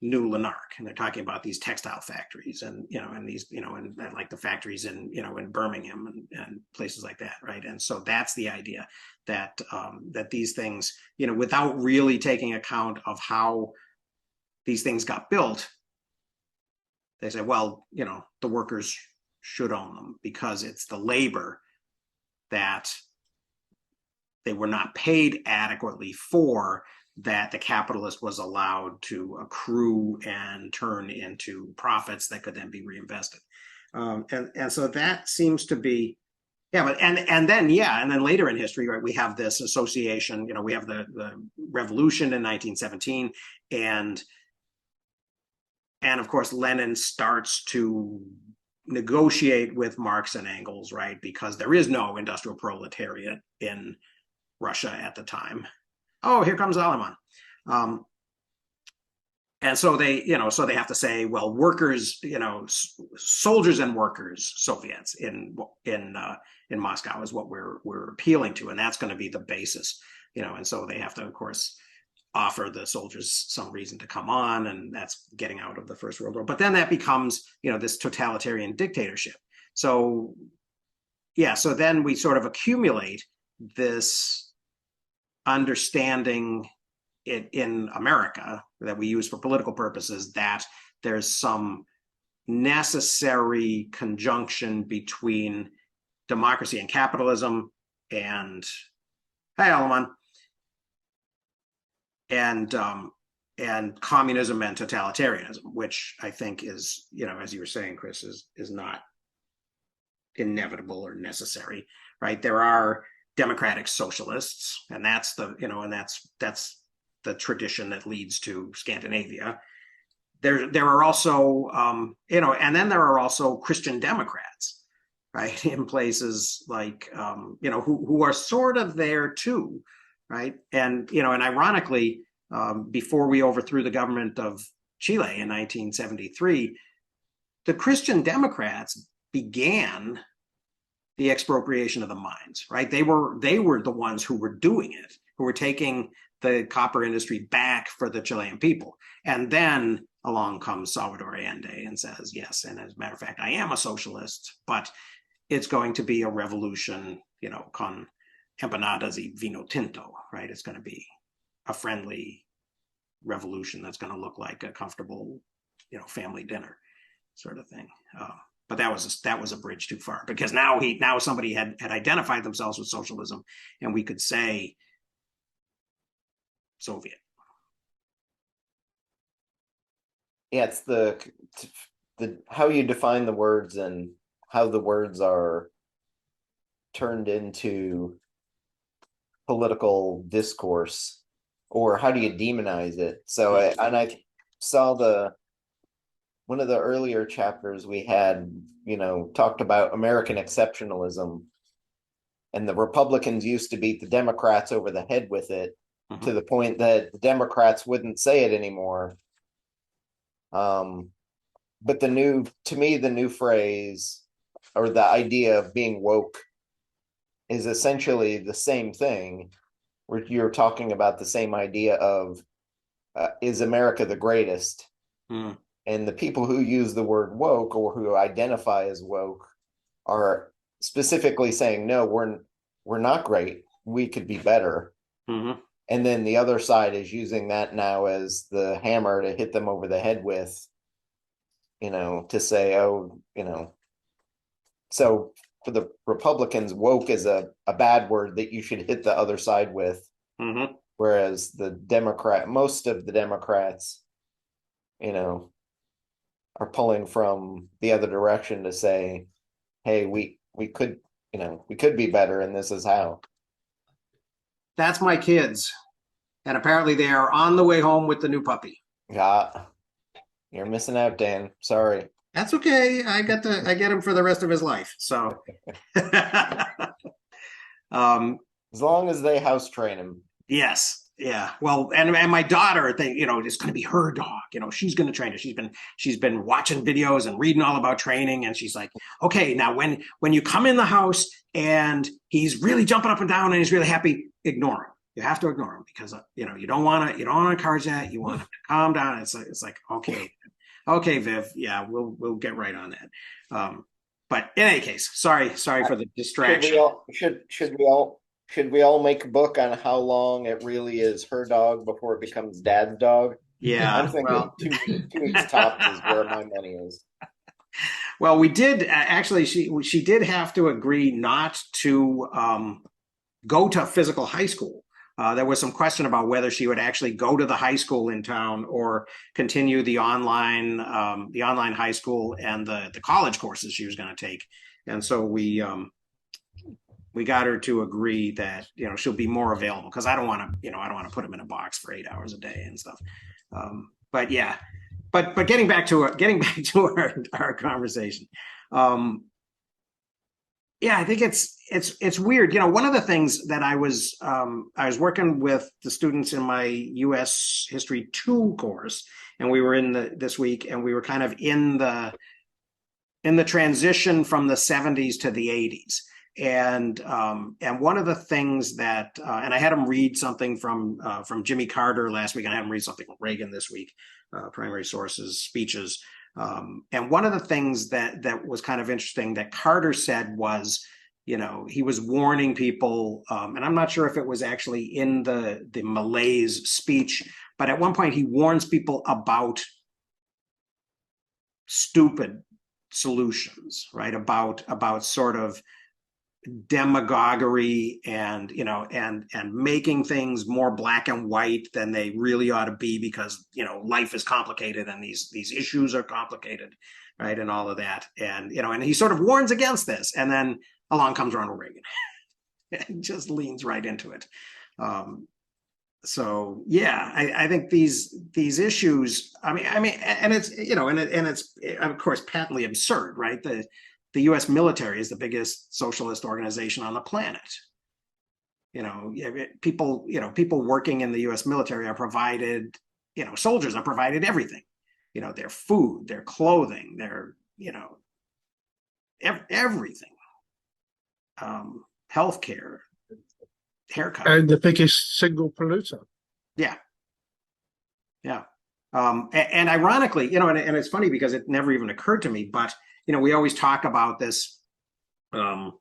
New Lanark, and they're talking about these textile factories, and these, and like the factories in Birmingham and places like that, right? And so that's the idea that that these things, without really taking account of how these things got built, they say, well, the workers should own them because it's the labor that they were not paid adequately for, that the capitalist was allowed to accrue and turn into profits that could then be reinvested. And so that seems to be, but then later in history, right, we have this association, we have the revolution in 1917, and of course Lenin starts to negotiate with Marx and Engels, right, because there is no industrial proletariat in Russia at the time. Oh, here comes Aleman. And so they have to say, well, workers, soldiers and workers, Soviets in Moscow is what we're appealing to, and that's going to be the basis, and so they have to, of course, offer the soldiers some reason to come on, and that's getting out of the First World War. But then that becomes, this totalitarian dictatorship. So, so then we sort of accumulate this understanding in America that we use for political purposes, that there's some necessary conjunction between democracy and capitalism, and Aleman, and communism and totalitarianism, which I think is, as you were saying, Chris, is not inevitable or necessary, right? There are democratic socialists, and that's the that's the tradition that leads to Scandinavia. There are also and then there are also Christian Democrats, right, in places like who are sort of there too, right? And and ironically, before we overthrew the government of Chile in 1973, the Christian Democrats began the expropriation of the mines, right? They were the ones who were doing it, who were taking the copper industry back for the Chilean people. And then along comes Salvador Allende and says, yes, and as a matter of fact, I am a socialist, but it's going to be a revolution, con empanadas y vino tinto, right? It's going to be a friendly revolution that's going to look like a comfortable, family dinner sort of thing. But that was a bridge too far, because now somebody had identified themselves with socialism, and we could say Soviet. Yeah, it's the how you define the words and how the words are turned into political discourse, or how do you demonize it? So I saw one of the earlier chapters we had, talked about American exceptionalism, and the Republicans used to beat the Democrats over the head with it, to the point that the Democrats wouldn't say it anymore. But the new phrase, or the idea of being woke, is essentially the same thing, where you're talking about the same idea of is America the greatest? And the people who use the word woke, or who identify as woke, are specifically saying, no, we're not great. We could be better. And then the other side is using that now as the hammer to hit them over the head with, to say, so for the Republicans, woke is a bad word that you should hit the other side with. Whereas most of the Democrats, are pulling from the other direction to say, hey, we could be better, and this is how. That's my kids. And apparently they are on the way home with the new puppy. Yeah. You're missing out, Dan. Sorry. That's okay. I get him for the rest of his life. So as long as they house train him. Yes. Yeah. Well, and my daughter, they, it's going to be her dog. She's going to train it. She's been watching videos and reading all about training, and she's like, okay, now when you come in the house and he's really jumping up and down and he's really happy, ignore him. You have to ignore him because you don't want to encourage that. You want him to calm down. It's like okay, Viv. Yeah, we'll get right on that. But in any case, sorry for the distraction. Should we all make a book on how long it really is her dog before it becomes dad's dog? Yeah, I'm thinking 2 weeks tops is where my money is. Well, we did actually. She did have to agree not to go to physical high school. There was some question about whether she would actually go to the high school in town or continue the online high school and the college courses she was going to take. And so we got her to agree that she'll be more available because I don't want to put him in a box for 8 hours a day and stuff. But yeah, but getting back to our conversation. Yeah, I think it's weird. One of the things that I was working with the students in my U.S. History 2 course, and we were this week, and we were kind of in the transition from the 70s to the 80s. And one of the things that and I had him read something from Jimmy Carter last week, and I had him read something from Reagan this week, primary sources, speeches. And one of the things that was kind of interesting that Carter said was, he was warning people, and I'm not sure if it was actually in the Malaise speech, but at one point he warns people about stupid solutions, right? About sort of demagoguery and making things more black and white than they really ought to be because life is complicated and these issues are complicated, right? And all of that, and and he sort of warns against this, and then along comes Ronald Reagan and just leans right into it. So yeah, I think these issues, I mean, and it's and it's of course patently absurd, right? The U.S. military is the biggest socialist organization on the planet. People working in the U.S. military are provided, soldiers are provided everything, their food, their clothing, their, everything, healthcare, haircut, and the biggest single polluter. Yeah. And ironically, and it's funny because it never even occurred to me, but we always talk about this, about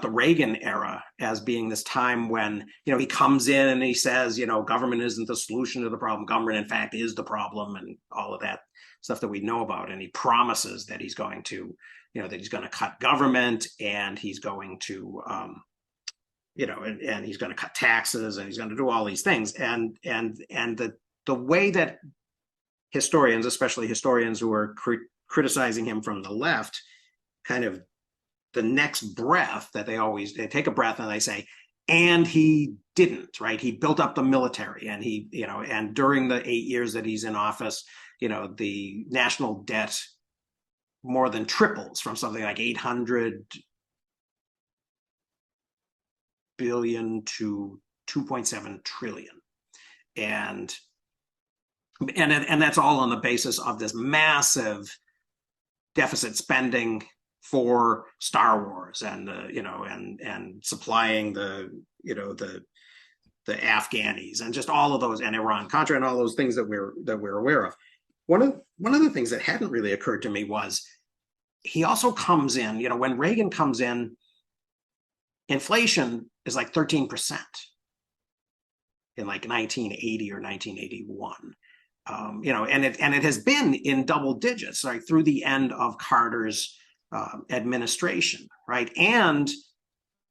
the Reagan era as being this time when, he comes in and he says, government isn't the solution to the problem. Government, in fact, is the problem, and all of that stuff that we know about. And he promises that he's going to, that he's going to cut government, and he's going to, and he's going to cut taxes, and he's going to do all these things. And the way that historians, especially historians who are criticizing him from the left, kind of the next breath that they take a breath and they say, and he didn't, right? He built up the military, and he, and during the 8 years that he's in office, the national debt more than triples from something like 800 billion to 2.7 trillion. And that's all on the basis of this massive deficit spending for Star Wars and and supplying the Afghanis and just all of those, and Iran-Contra and all those things that we're aware of. One of the things that hadn't really occurred to me was he also comes in, when Reagan comes in, inflation is like 13% in like 1980 or 1981. And it has been in double digits, right, through the end of Carter's administration, right? And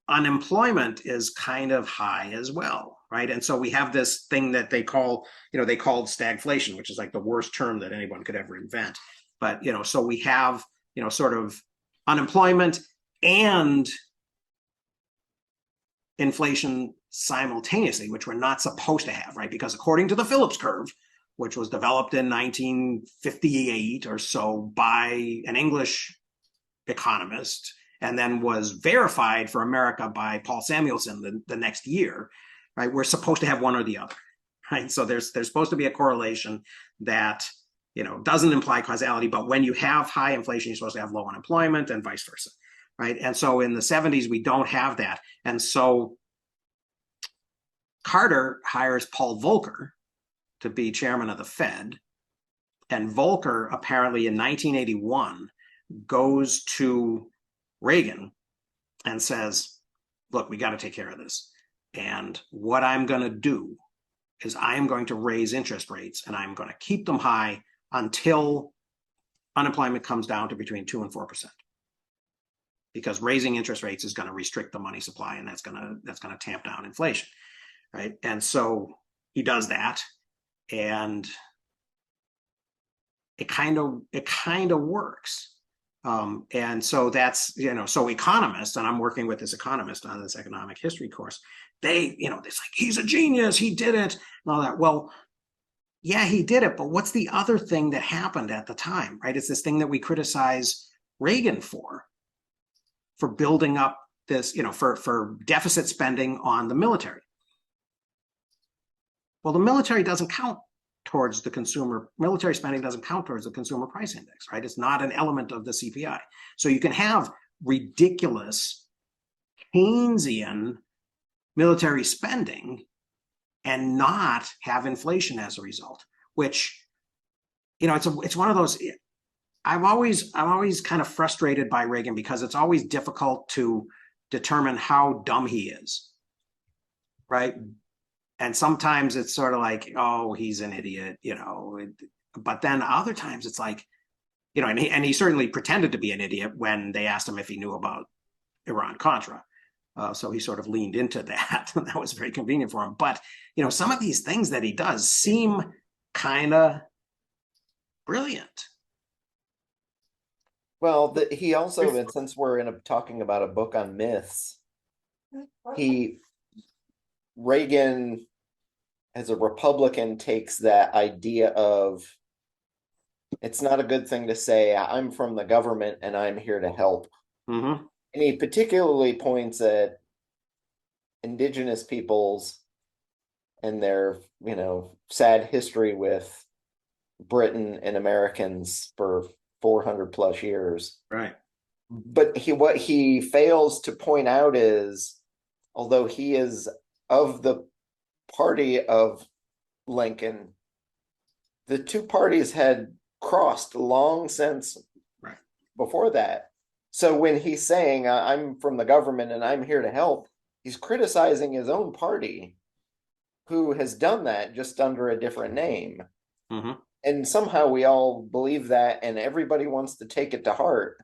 unemployment is kind of high as well, right? And so we have this thing that they called stagflation, which is like the worst term that anyone could ever invent. But, so we have, sort of unemployment and inflation simultaneously, which we're not supposed to have, right? Because according to the Phillips curve, which was developed in 1958 or so by an English economist, and then was verified for America by Paul Samuelson the next year, right? We're supposed to have one or the other, right? So there's supposed to be a correlation that, doesn't imply causality, but when you have high inflation, you're supposed to have low unemployment and vice versa, right? And so in the 70s, we don't have that. And so Carter hires Paul Volcker to be chairman of the Fed. And Volcker apparently in 1981 goes to Reagan and says, look, we got to take care of this. And what I'm going to do is I'm going to raise interest rates and I'm going to keep them high until unemployment comes down to between 2 and 4%. Because raising interest rates is going to restrict the money supply, and that's going to tamp down inflation, right? And so he does that, and it kind of works. And so that's, so economists, and I'm working with this economist on this economic history course, it's like, he's a genius, he did it, and all that. Well, yeah, he did it, but what's the other thing that happened at the time, right? It's this thing that we criticize Reagan for building up this, for deficit spending on the military. Well, the military doesn't count towards the consumer, military spending doesn't count towards the consumer price index, right? It's not an element of the CPI. So you can have ridiculous Keynesian military spending and not have inflation as a result, which, it's one of those, I'm always kind of frustrated by Reagan because it's always difficult to determine how dumb he is, right? And sometimes it's sort of like, oh, he's an idiot, but then other times it's like, and he certainly pretended to be an idiot when they asked him if he knew about Iran-Contra. So he sort of leaned into that. That was very convenient for him. But, some of these things that he does seem kind of brilliant. Well, he also, and since we're talking about a book on myths, Reagan, as a Republican, takes that idea of it's not a good thing to say, I'm from the government and I'm here to help. Mm-hmm. And he particularly points at indigenous peoples and their, sad history with Britain and Americans for 400 plus years. Right. But what he fails to point out is, although he is of the party of Lincoln, the two parties had crossed long since before that. So when he's saying, I'm from the government and I'm here to help, he's criticizing his own party, who has done that just under a different name. Mm-hmm. And somehow we all believe that, and everybody wants to take it to heart.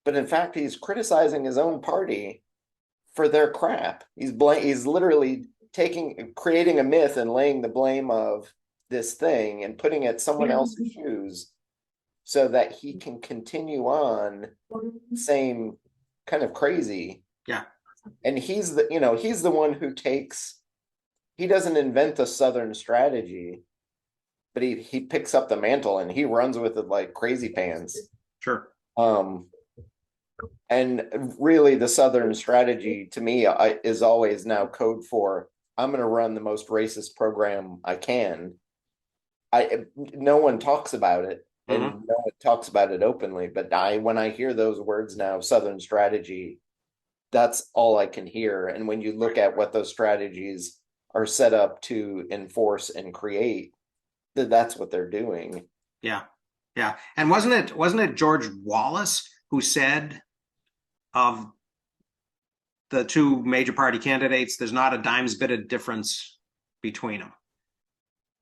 But in fact, he's criticizing his own party for their crap. He's literally creating a myth and laying the blame of this thing and putting it someone else's shoes so that he can continue on same kind of crazy. Yeah. And he's the one who he doesn't invent the Southern strategy, but he picks up the mantle and he runs with it like crazy pants. Sure. And really the Southern strategy to me is always now code for, I'm going to run the most racist program I can. No one talks about it, and no one talks about it openly, but when I hear those words now, Southern strategy, that's all I can hear. And when you look at what those strategies are set up to enforce and create, that's what they're doing. Yeah. Yeah. And wasn't it George Wallace who said of the two major party candidates, there's not a dime's bit of difference between them?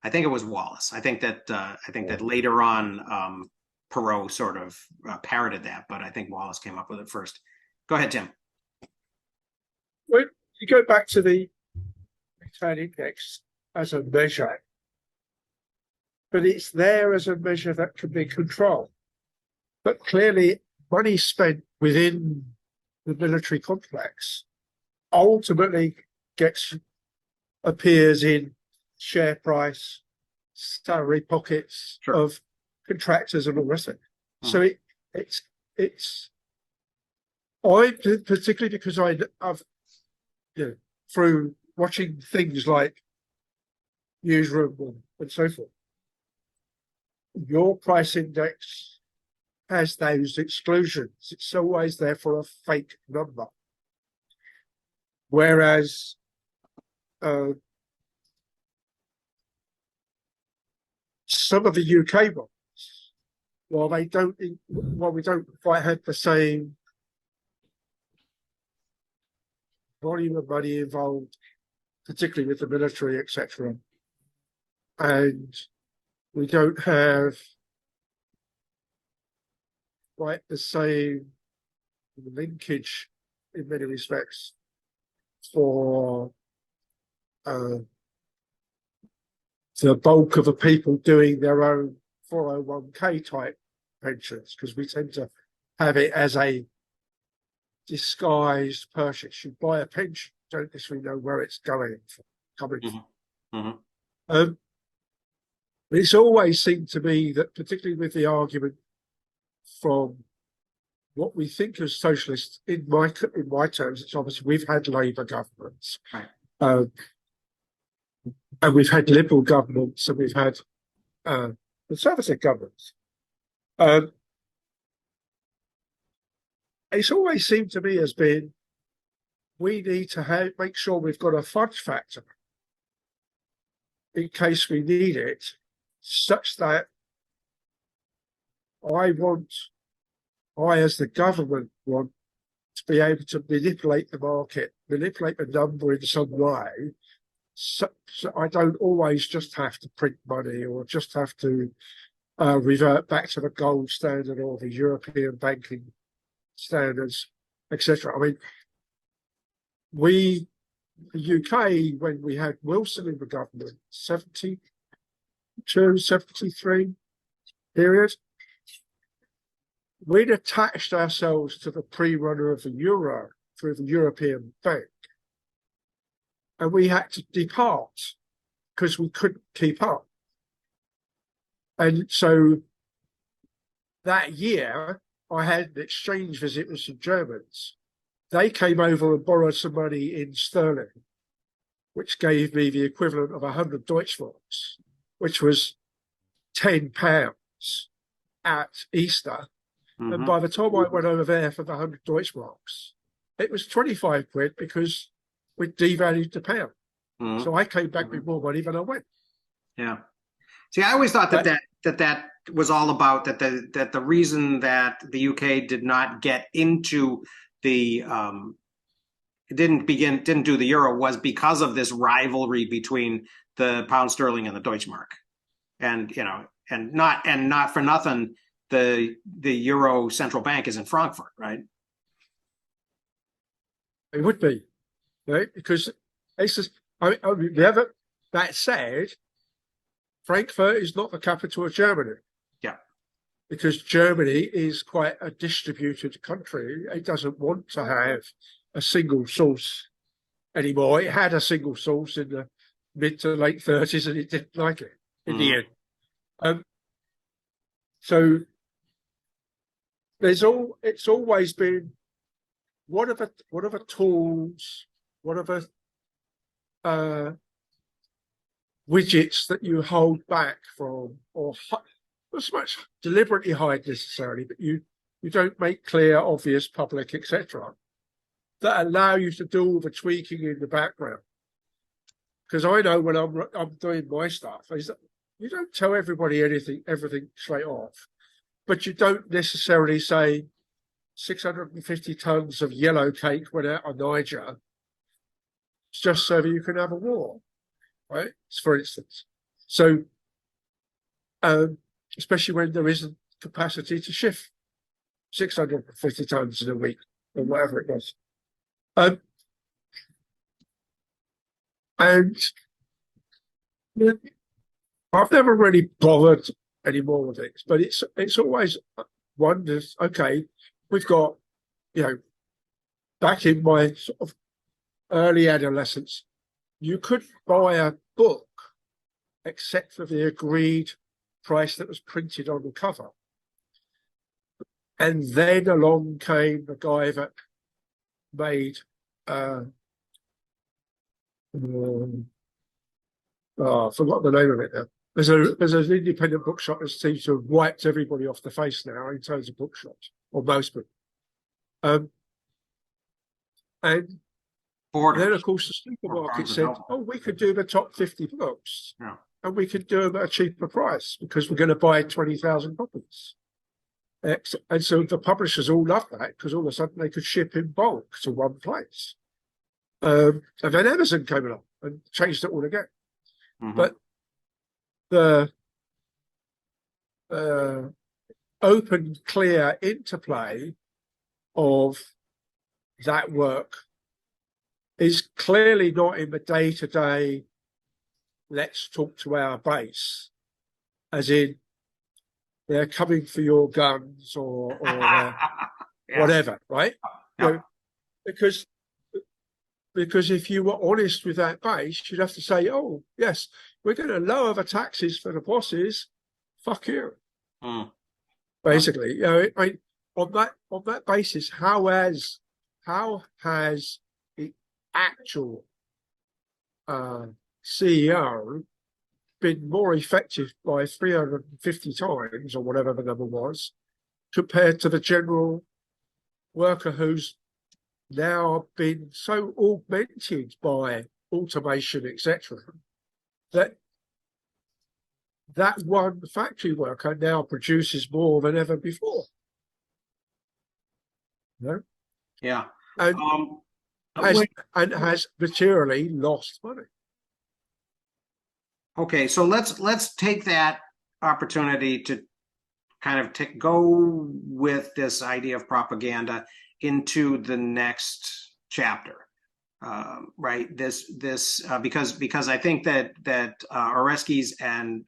I think it was Wallace. I think that later on, Perot sort of parroted that, but I think Wallace came up with it first. Go ahead, Tim. When you go back to the return index as a measure, but it's there as a measure that can be controlled. But clearly, money spent within the military complex ultimately appears in share price, salary pockets of contractors and all the rest of it. So it's I particularly because I've through watching things like Newsroom and so forth, your price index has those exclusions. It's always there for a fake number. Whereas some of the UK ones, while we don't quite have the same volume of money involved, particularly with the military, etc., and we don't have quite the same linkage in many respects for the bulk of the people doing their own 401k type pensions, because we tend to have it as a disguised purchase. You buy a pension, don't necessarily know where it's coming from. Mm-hmm. It's always seemed to me that, particularly with the argument from what we think of socialists, in my terms, it's obviously we've had Labour governments, Right. And we've had Liberal governments, and we've had Conservative governments. It's always seemed to me as being we need to make sure we've got a fudge factor in case we need it, such that I as the government want to be able to manipulate the market, manipulate the number in some way, so I don't always just have to print money or just have to revert back to the gold standard or the European banking standards, etc. I mean, the UK, when we had Wilson in the government, 72, 73 period, we'd attached ourselves to the pre-runner of the euro through the European Bank. And we had to depart because we couldn't keep up. And so that year, I had an exchange visit with some Germans. They came over and borrowed some money in sterling, which gave me the equivalent of 100 Deutschmarks, which was £10 at Easter. Mm-hmm. And by the time I went over there for the 100 Deutschmarks, it was 25 quid because we devalued the pound. Mm-hmm. So I came back with more money than I went. Yeah. See, I always thought that was all about that the reason that the UK did not get into the didn't do the euro was because of this rivalry between the pound sterling and the Deutschmark. And and not for nothing, the Euro Central Bank is in Frankfurt, right? It would be, right? Because it's just, that said, Frankfurt is not the capital of Germany. Yeah. Because Germany is quite a distributed country. It doesn't want to have a single source anymore. It had a single source in the mid to late 30s and it didn't like it in the end. So it's always been what are the tools, what are the widgets that you hold back from, or not so much deliberately hide necessarily, but you don't make clear, obvious, public, etc., that allow you to do all the tweaking in the background. Because I know when I'm doing my stuff, is that you don't tell everybody everything straight off, but you don't necessarily say 650 tons of yellow cake went out of Niger just so that you can have a war, right? For instance. So, especially when there isn't capacity to shift 650 tons in a week or whatever it was. And I've never really bothered anymore with it, but it's always wondered, okay, we've got, back in my sort of early adolescence, you could buy a book except for the agreed price that was printed on the cover. And then along came the guy that made I forgot the name of it now. There's an independent bookshop that seems to have wiped everybody off the face now in terms of bookshops, or most of them. And then, Borders. of course, the supermarket Barnes and said, Noble. "Oh, we could do the top 50 books, Yeah. and we could do them at a cheaper price because we're going to buy 20,000 copies." And so the publishers all loved that because all of a sudden they could ship in bulk to one place. And then Amazon came along and changed it all again. Mhm. But the open, clear interplay of that work is clearly not in the day-to-day, let's talk to our base, as in they're coming for your guns or Yeah. whatever, right? Yeah. You know, because if you were honest with that base, you'd have to say, "Oh, yes, we're going to lower the taxes for the bosses. Fuck you." Mm. Basically, you know, on that basis, how has the actual CEO been more effective by 350 times or whatever the number was compared to the general worker who's now been so augmented by automation, etc., that one factory worker now produces more than ever before. You know? Yeah. And has materially lost money. Okay, so let's take that opportunity to kind of go with this idea of propaganda into the next chapter, right? This because I think that Oreskes and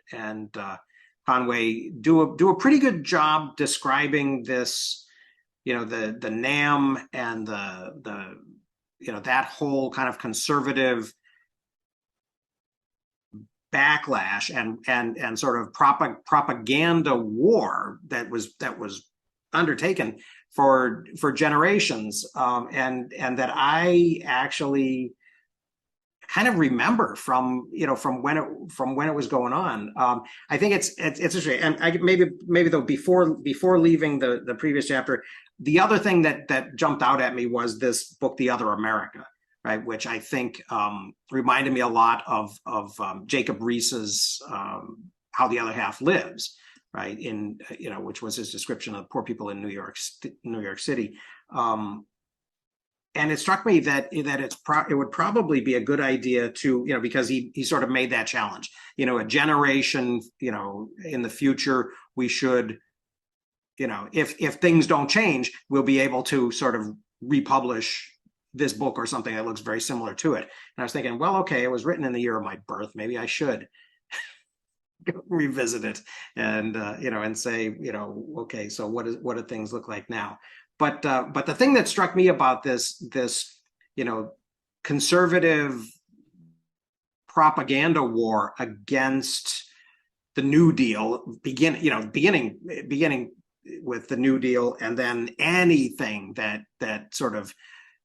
Conway do a pretty good job describing this, you know, the NAM and the you know, that whole kind of conservative backlash and sort of propaganda war that was undertaken for generations, and that I actually kind of remember from, you know, from when it was going on. I think it's interesting, and maybe though before leaving the previous chapter, the other thing that jumped out at me was this book, The Other America, right, which I think reminded me a lot of Jacob Riis's How the Other Half Lives, right, in, you know, which was his description of poor people in New York City. And it struck me that it would probably be a good idea to, you know, because he sort of made that challenge, you know, a generation, you know, in the future, we should, you know, if things don't change, we'll be able to sort of republish this book or something that looks very similar to it. And I was thinking, well, okay, it was written in the year of my birth. Maybe I should revisit it and, you know, and say, you know, okay, so what do things look like now? But the thing that struck me about this, you know, conservative propaganda war against the New Deal, beginning with the New Deal, and then anything that sort of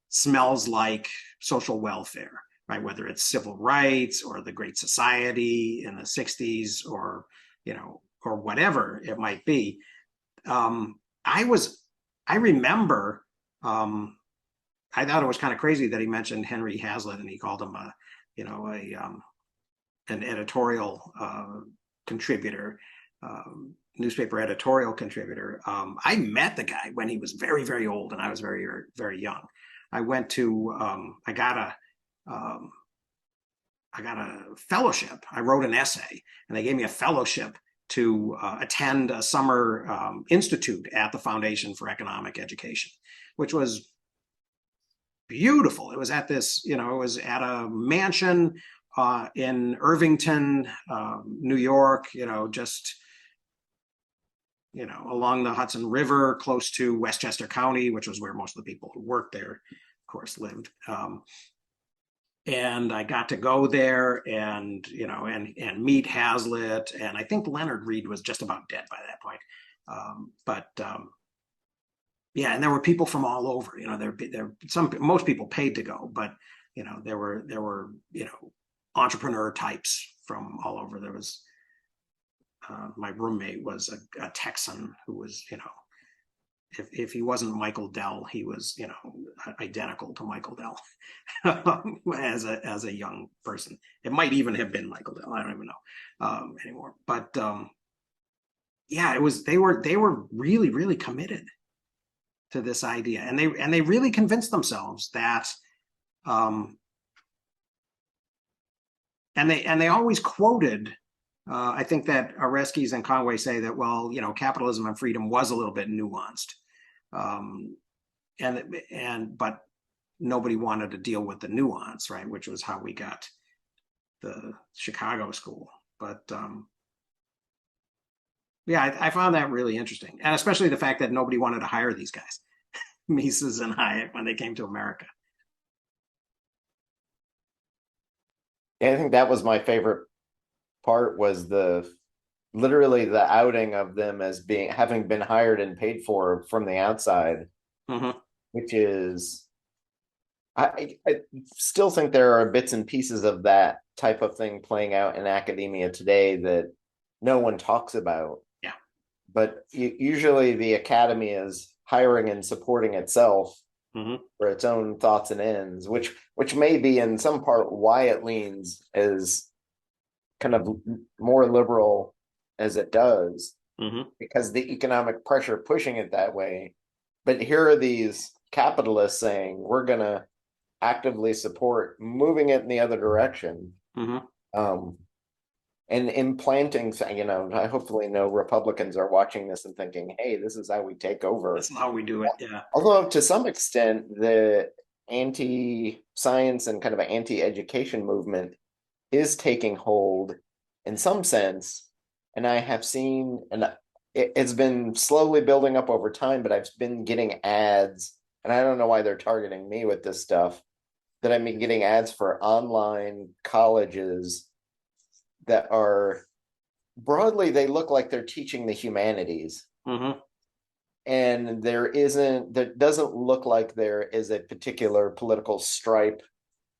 smells like social welfare, right? Whether it's civil rights or the Great Society in the 60s, or, you know, or whatever it might be. I remember, I thought it was kind of crazy that he mentioned Henry Hazlitt and he called him an editorial contributor, newspaper editorial contributor. I met the guy when he was very, very old and I was very, very young. I went to, I got a fellowship. I wrote an essay and they gave me a fellowship to attend a summer institute at the Foundation for Economic Education, which was beautiful. It was at this, you know, it was at a mansion in Irvington, New York, you know, just, you know, along the Hudson River, close to Westchester County, which was where most of the people who worked there, of course, lived. And I got to go there and, you know, and meet Hazlitt. And I think Leonard Read was just about dead by that point. Yeah, and there were people from all over, you know, most people paid to go, but there were entrepreneur types from all over. There was my roommate was a Texan who was, if he wasn't Michael Dell, he was, identical to Michael Dell as a young person. It might even have been Michael Dell. I don't even know anymore. But yeah, they were really, really committed to this idea, and they really convinced themselves that and they always quoted, I think that Oreskes and Conway say that, well, capitalism and freedom was a little bit nuanced, but nobody wanted to deal with the nuance, right? Which was how we got the Chicago School. But yeah, I found that really interesting, and especially the fact that nobody wanted to hire these guys, Mises and Hayek, when they came to America. I think that was my favorite part, was literally the outing of them as having been hired and paid for from the outside, which is, I still think there are bits and pieces of that type of thing playing out in academia today that no one talks about. Yeah. But usually the academy is hiring and supporting itself for its own thoughts and ends, which may be in some part why it leans as kind of more liberal as it does, because the economic pressure pushing it that way. But here are these capitalists saying, we're going to actively support moving it in the other direction. And implanting, I hopefully no Republicans are watching this and thinking, hey, this is how we take over. That's how we do it. Yeah. Although to some extent, the anti-science and kind of anti-education movement is taking hold in some sense. And I have seen, and it's been slowly building up over time, but I've been getting ads, and I don't know why they're targeting me with this stuff, that I've been getting ads for online colleges that are broadly, they look like they're teaching the humanities. And that doesn't look like there is a particular political stripe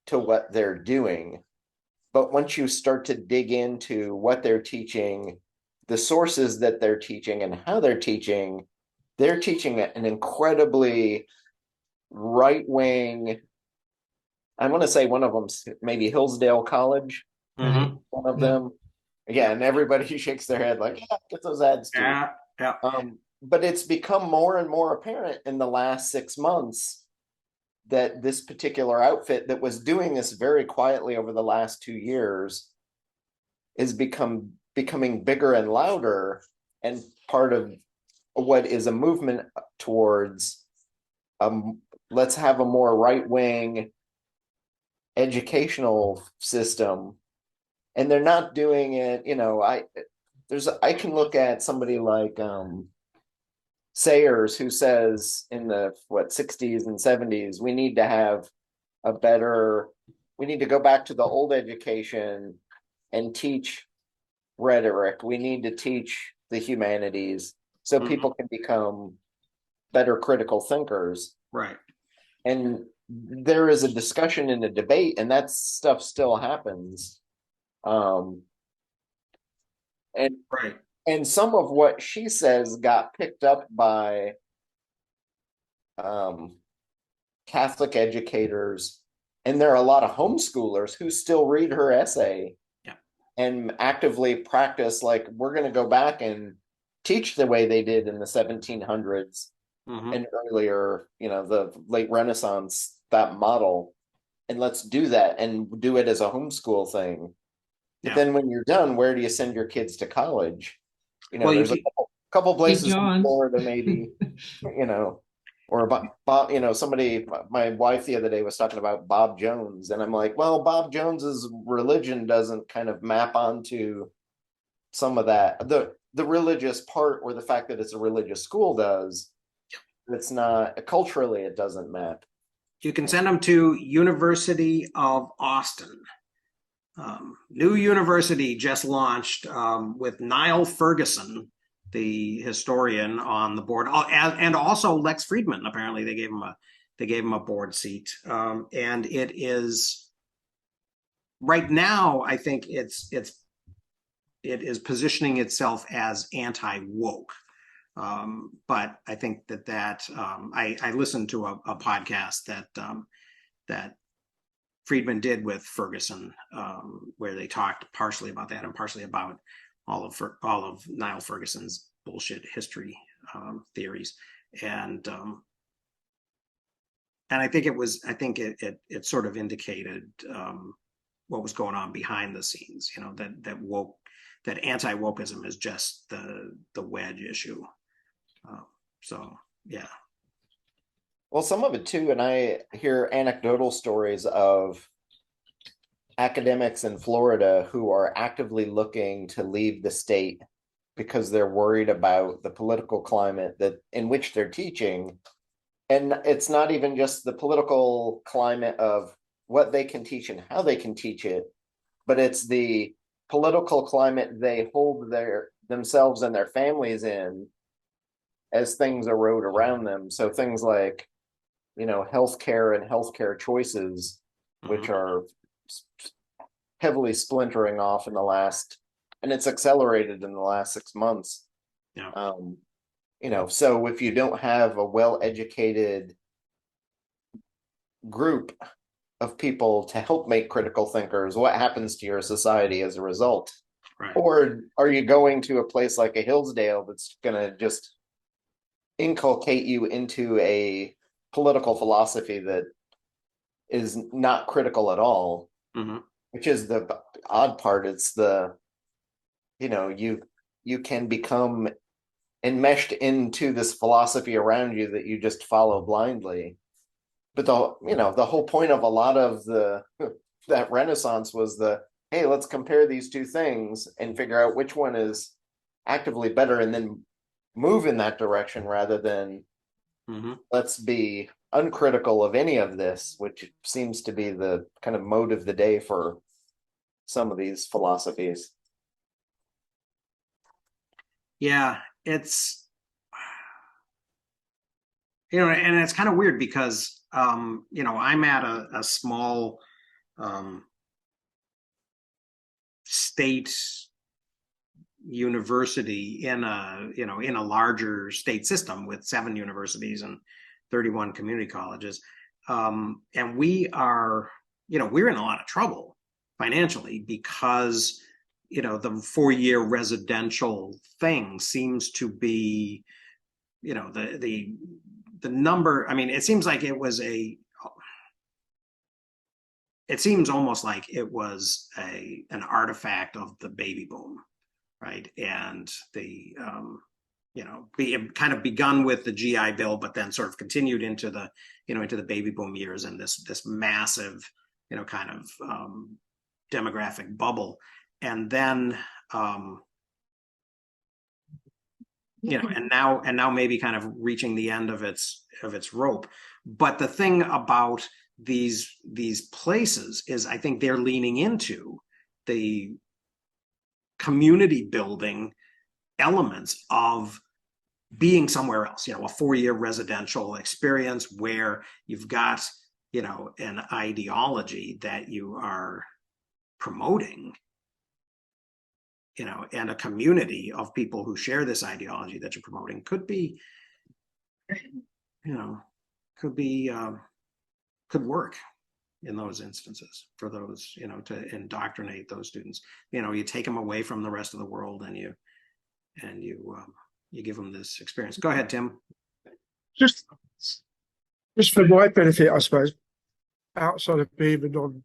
to what they're doing. But once you start to dig into what they're teaching, the sources that they're teaching and how they're teaching an incredibly right-wing, I want to say one of them's maybe Hillsdale College, one of them. Again, everybody shakes their head like, yeah, get those ads too. Yeah. But it's become more and more apparent in the last 6 months that this particular outfit that was doing this very quietly over the last 2 years is becoming bigger and louder, and part of what is a movement towards let's have a more right-wing educational system. And they're not doing it, I can look at somebody like Sayers, who says in the 60s and 70s, we need to go back to the old education and teach rhetoric. We need to teach the humanities so people can become better critical thinkers. Right. And there is a discussion and a debate, and that stuff still happens. And some of what she says got picked up by Catholic educators, and there are a lot of homeschoolers who still read her essay and actively practice, like, we're going to go back and teach the way they did in the 1700s and earlier, the late Renaissance, that model, and let's do that and do it as a homeschool thing. But then when you're done, where do you send your kids to college? There's a couple places in Florida, maybe, or Bob, somebody, my wife the other day was talking about Bob Jones, and I'm like, well, Bob Jones's religion doesn't kind of map onto some of that. The religious part, or the fact that it's a religious school, does. It's not culturally, it doesn't map. You can send them to University of Austin. New university just launched with Niall Ferguson, the historian, on the board, and also Lex Friedman. Apparently, they gave him They gave him a board seat. And it is right now, I think it is positioning itself as anti-woke. But I think that I listened to a podcast that Friedman did with Ferguson, where they talked partially about that and partially about all of Niall Ferguson's bullshit history theories, and I think it sort of indicated what was going on behind the scenes. You know, that anti-wokeism is just the wedge issue. So yeah. Well, some of it too, and I hear anecdotal stories of academics in Florida who are actively looking to leave the state because they're worried about the political climate in which they're teaching. And it's not even just the political climate of what they can teach and how they can teach it, but it's the political climate they hold themselves and their families in as things erode around them. So things like, you know, healthcare and healthcare choices, which are heavily splintering off and it's accelerated in the last 6 months. Yeah. You know, so if you don't have a well-educated group of people to help make critical thinkers, what happens to your society as a result? Right. Or are you going to a place like a Hillsdale that's going to just inculcate you into a political philosophy that is not critical at all? Mm-hmm. Which is the odd part. It's you know, you can become enmeshed into this philosophy around you that you just follow blindly. But the whole point of a lot of that Renaissance was hey, let's compare these two things and figure out which one is actively better and then move in that direction, rather than let's be uncritical of any of this, which seems to be the kind of mode of the day for some of these philosophies. Yeah, it's, you know, and it's kind of weird because you know, I'm at a small state university in a larger state system with 7 universities and 31 community colleges, and we are, you know, we're in a lot of trouble financially because, you know, the 4-year residential thing seems to be, you know, the number. I mean, it seems like it seems almost like it was an artifact of the baby boom, right? And the you know, kind of begun with the GI Bill, but then sort of continued into the, you know, into the baby boom years and this massive, you know, kind of demographic bubble, and then you know, and now maybe kind of reaching the end of its rope. But the thing about these places is, I think they're leaning into the community building elements of being somewhere else, you know, a 4-year residential experience where you've got, you know, an ideology that you are promoting, you know, and a community of people who share this ideology that you're promoting could be, you know, could work in those instances for those, you know, to indoctrinate those students. You know, you take them away from the rest of the world and you give them this experience. Go ahead, Tim. Just for my benefit, I suppose, outside of being a non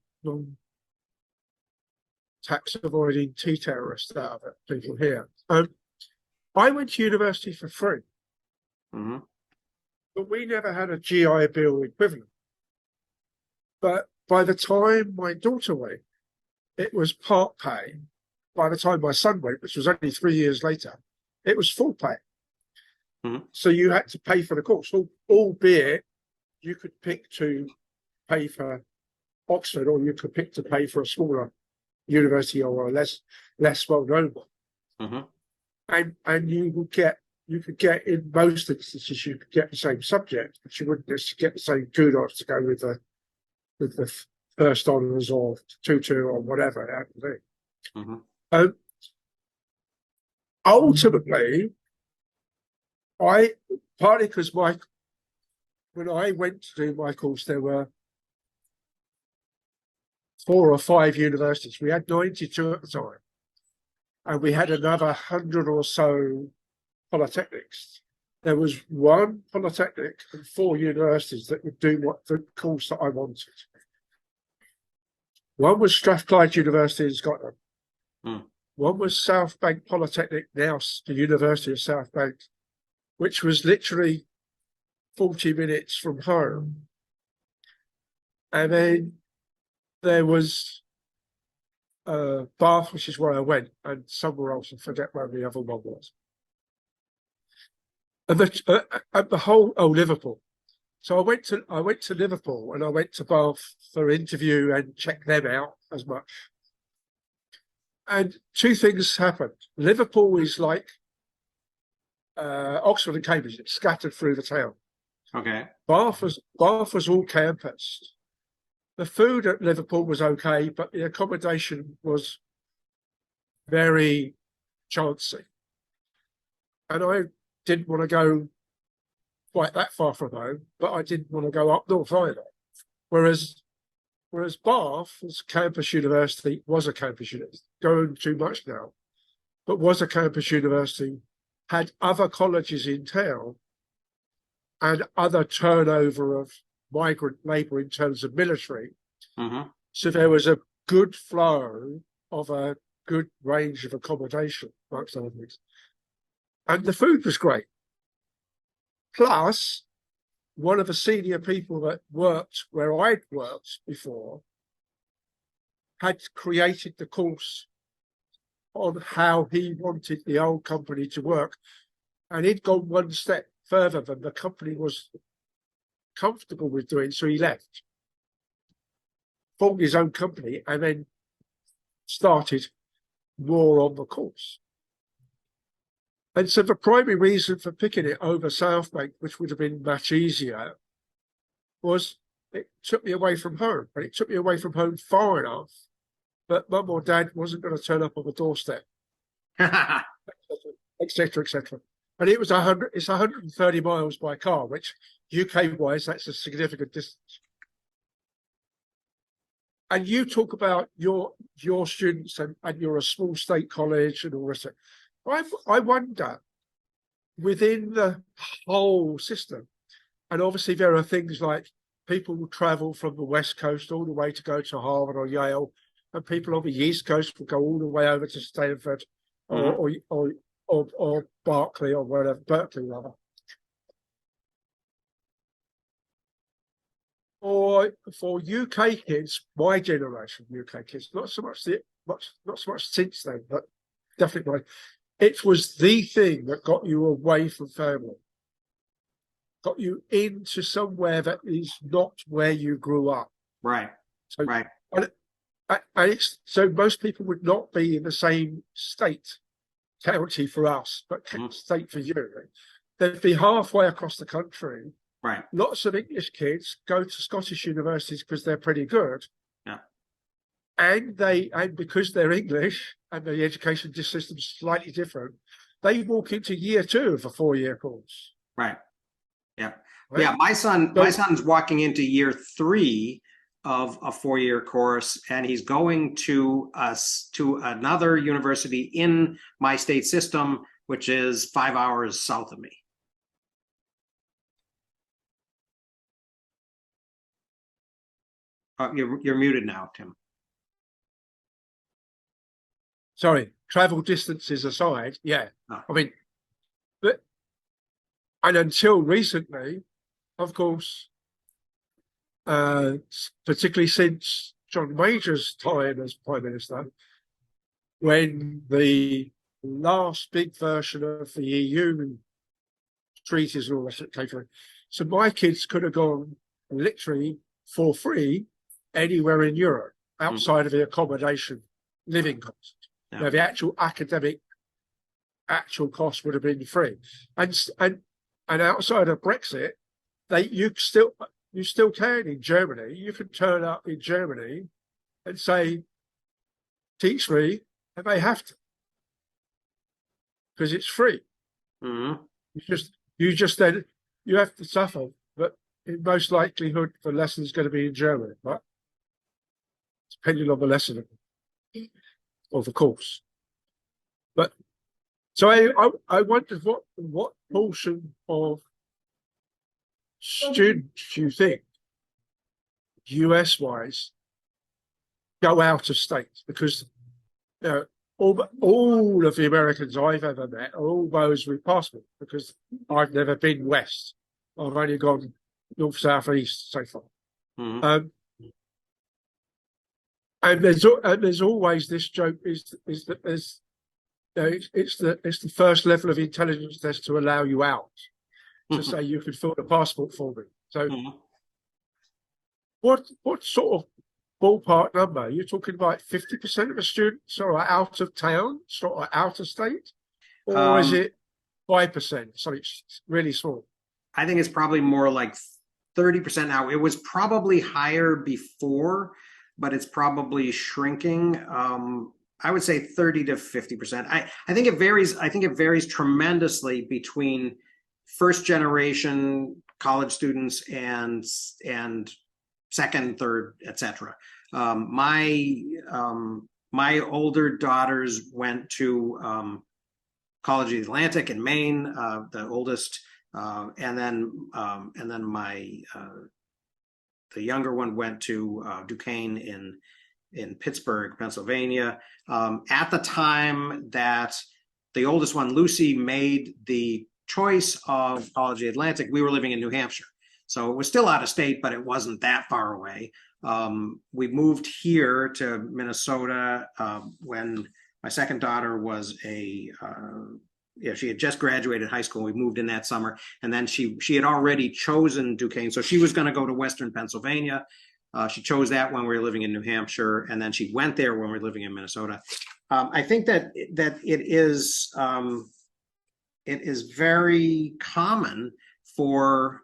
tax avoiding tea terrorist out of it, people here. I went to university for free, but we never had a GI Bill equivalent. But by the time my daughter went, it was part pay. By the time my son went, which was only 3 years later, it was full pay. So you had to pay for the course, albeit you could pick to pay for Oxford, or you could pick to pay for a smaller university or a less well-known one. And you would get you could get in most instances you could get the same subject, but you wouldn't necessarily get the same kudos to go with the first honours or 2-2 or whatever it happened to be. Mhm. Ultimately, partly because when I went to do my course, there were 4 or 5 universities. We had 92 at the time, and we had another 100 or so polytechnics. There was one polytechnic and 4 universities that would do the course that I wanted. One was Strathclyde University in Scotland. One was South Bank Polytechnic, now the University of South Bank, which was literally 40 minutes from home. And then there was Bath, which is where I went, and somewhere else, I forget where the other one was. And Liverpool. So I went to Liverpool and I went to Bath for interview and check them out as much. And 2 things happened. Liverpool is like Oxford and Cambridge, it's scattered through the town. Okay. Bath was all campus. The food at Liverpool was okay, but the accommodation was very chancy. And I didn't want to go quite that far from home, but I didn't want to go up north either. Whereas Bath was a campus university, going too much now, but was a campus university, had other colleges in town and other turnover of migrant labour in terms of military. Mhm. So there was a good flow of a good range of accommodation, amongst other things. And the food was great. Plus, one of the senior people that worked where I'd worked before had created the course on how he wanted the old company to work. And he'd gone one step further than the company was comfortable with doing, so he left, formed his own company, and then started more on the course. And so the primary reason for picking it over South Bank, which would have been much easier, was it took me away from home. And it took me away from home far enough that mum or dad wasn't going to turn up on the doorstep, etc., etc. And it's 130 miles by car, which UK-wise, that's a significant distance. And you talk about your students and you're a small state college and all this. I wonder, within the whole system, and obviously there are things like people will travel from the West Coast all the way to go to Harvard or Yale, and people on the East Coast will go all the way over to Stanford or Berkeley or whatever, Berkeley rather. Or for UK kids, my generation, UK kids, not so much since then, but definitely, it was the thing that got you away from family, got you into somewhere that is not where you grew up. Right. So, right. And so most people would not be in the same state, county for us, but state for you. They'd be halfway across the country. Right. Lots of English kids go to Scottish universities because they're pretty good. Yeah. And because they're English and the education system is slightly different, they walk into year 2 of a 4-year course. Right. Yeah. Right? Yeah. My son's walking into year 3 of a 4-year course, and he's going to another university in my state system, which is 5 hours south of me. You're muted now, Tim. Sorry, travel distances aside, yeah. Oh. I mean, and until recently, of course, particularly since John Major's time as Prime Minister, when the last big version of the EU treaties and all that came through, so my kids could have gone literally for free anywhere in Europe outside of the accommodation living cost. Yeah. Now, the actual academic actual cost would have been free. And outside of Brexit, you still can in Germany. You can turn up in Germany and say, teach me, and they have to, because it's free. Mhm. You have to suffer, but in most likelihood the lesson is going to be in German, but depending on the lesson or the course. But so I wondered what portion of students you think, US wise, go out of state, because you know, all of the Americans I've ever met are all those with passport, because I've never been west. I've only gone north, south, east so far. Mhm. And there's always this joke is that there's it's the first level of intelligence test to allow you out, to say you can fill the passport for me. So Mhm. what sort of ballpark number? You're talking about 50% of the students are out of town, sort of out of state, or is Um, it 5%? So it's really small. I think it's probably more like 30% now. It was probably higher before, but it's probably shrinking. I would say 30 to 50%. I think it varies. I think it varies tremendously between first generation college students and second, third, etc. My older daughters went to College of the Atlantic in Maine, the oldest, and then my the younger one went to Duquesne in Pittsburgh, Pennsylvania. At the time that the oldest one, Lucy, made the choice of College of the Atlantic, we were living in New Hampshire. So it was still out of state, but it wasn't that far away. We moved here to Minnesota when my second daughter was she had just graduated high school. We moved in that summer, and then she had already chosen Duquesne, so she was going to go to Western Pennsylvania. She chose that when we were living in New Hampshire, and then she went there when we were living in Minnesota. I think that it is very common for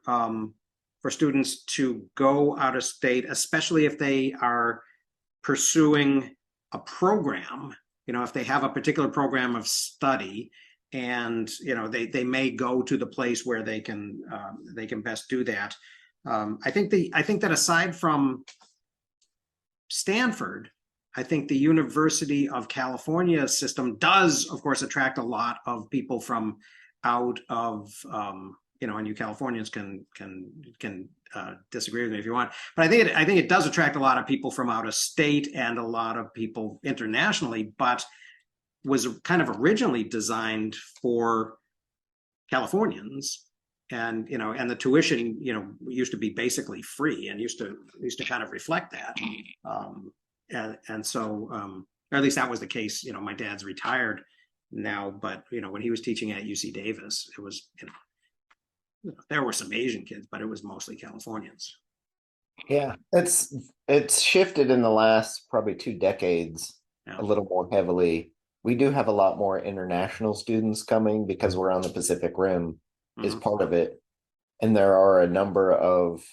students to go out of state, especially if they are pursuing a program. If they have a particular program of study, and they may go to the place where they can best do that. I think that aside from Stanford, I think the University of California system does, of course, attract a lot of people from out of, and you Californians can disagree with me if you want, but I think it does attract a lot of people from out of state and a lot of people internationally, but was kind of originally designed for Californians. And the tuition used to be basically free and used to kind of reflect that, and so or at least that was the case. My dad's retired now, but when he was teaching at UC Davis, it was there were some Asian kids, but it was mostly Californians. Yeah, it's shifted in the last probably 2 decades Yeah. a little more heavily. We do have a lot more international students coming because we're on the Pacific Rim is part of it. And there are a number of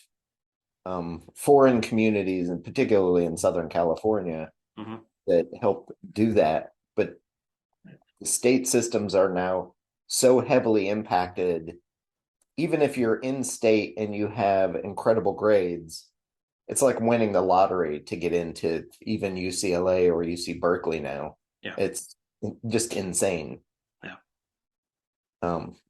foreign communities, and particularly in Southern California, that help do that. But the state systems are now so heavily impacted. Even if you're in state and you have incredible grades, it's like winning the lottery to get into even UCLA or UC Berkeley now. Yeah. It's just insane. Yeah.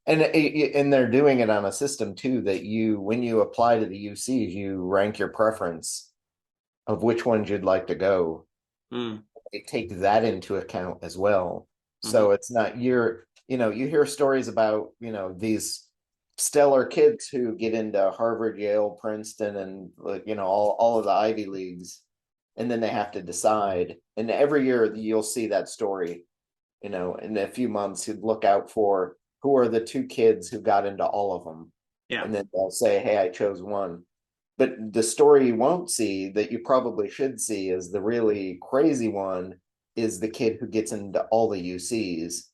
And they're doing it on a system too that when you apply to the UCs, you rank your preference of which ones you'd like to go. They take that into account as well. So it's not you hear stories about, these stellar kids who get into Harvard, Yale, Princeton, and all of the Ivy Leagues, and then they have to decide. And every year you'll see that story. In a few months, you'd look out for who are the two kids who got into all of them. Yeah. And then they'll say, hey, I chose one. But the story you won't see that you probably should see is the really crazy one is the kid who gets into all the UCs.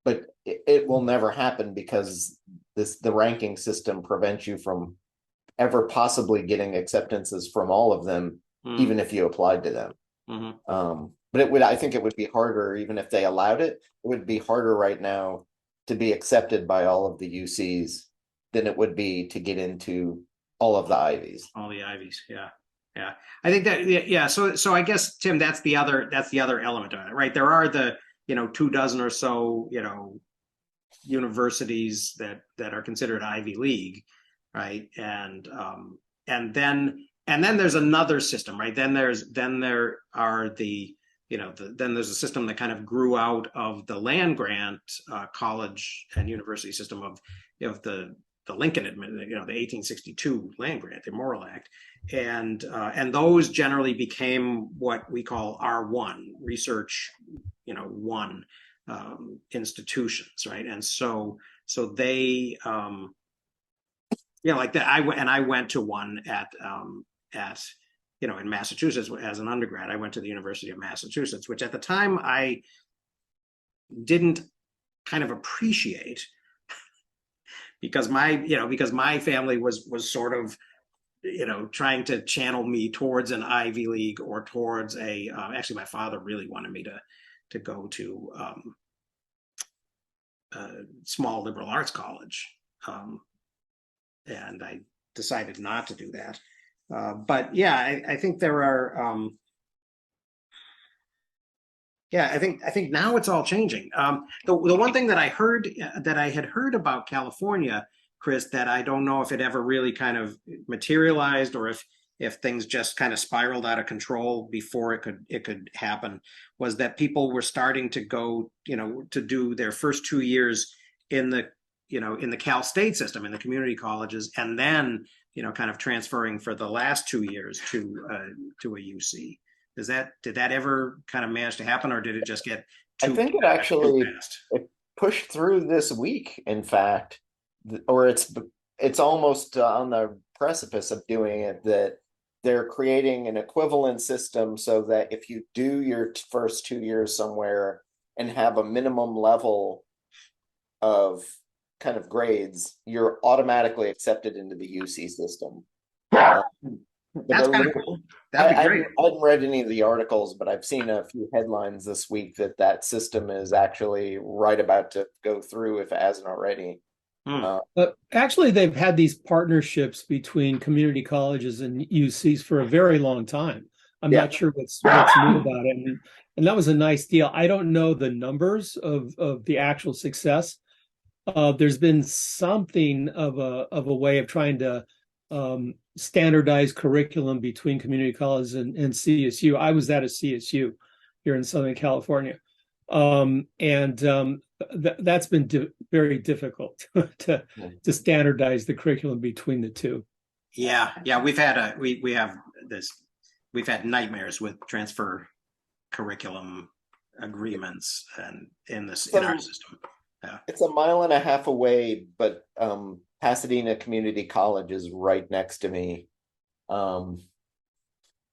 but it will never happen because the ranking system prevents you from ever possibly getting acceptances from all of them, Mm, even if you applied to them. mhm. But I think it would be harder, even if they allowed it, it would be harder right now to be accepted by all of the UCs than it would be to get into all of the Ivies. All the Ivies, yeah, yeah. I think that, yeah. So I guess, Tim, that's the other element of it, right? There are the 24 or so universities that are considered Ivy League, right? And then there's another system, right? Then there are then there's a system that kind of grew out of the land grant college and university system of the Lincoln the 1862 land grant, the Morrill Act, and those generally became what we call R1 research, one institutions, right? And so they, like that. I went to one at in Massachusetts as an undergrad. I went to the University of Massachusetts, which at the time I didn't kind of appreciate because my family was sort of trying to channel me towards an Ivy League or towards a actually my father really wanted me to go to a small liberal arts college, and I decided not to do that. But yeah, I think there are I think now it's all changing. The one thing that I had heard about California, Chris, that I don't know if it ever really kind of materialized or if things just kind of spiraled out of control before it could happen, was that people were starting to go, to do their first 2 years in the Cal State system, in the community colleges, and then, kind of transferring for the last 2 years to a UC. Did that ever kind of manage to happen, or did it just get I think it actually pushed through this week, in fact, or it's almost on the precipice of doing it, that they're creating an equivalent system so that if you do your first 2 years somewhere and have a minimum level of kind of grades, you're automatically accepted into the UC system. That's kind of cool. That'd be great. I haven't read any of the articles, but I've seen a few headlines this week that system is actually right about to go through, if it hasn't already. But actually, they've had these partnerships between community colleges and UCs for a very long time. I'm not sure what's new about it, and that was a nice deal. I don't know the numbers of the actual success. There's been something of a way of trying to standardize curriculum between community colleges and CSU. I was at a CSU here in Southern California, that's been very difficult to standardize the curriculum between the two. Yeah, we've had we've had nightmares with transfer curriculum agreements and in our system. Yeah. It's a mile and a half away, but Pasadena Community College is right next to me. And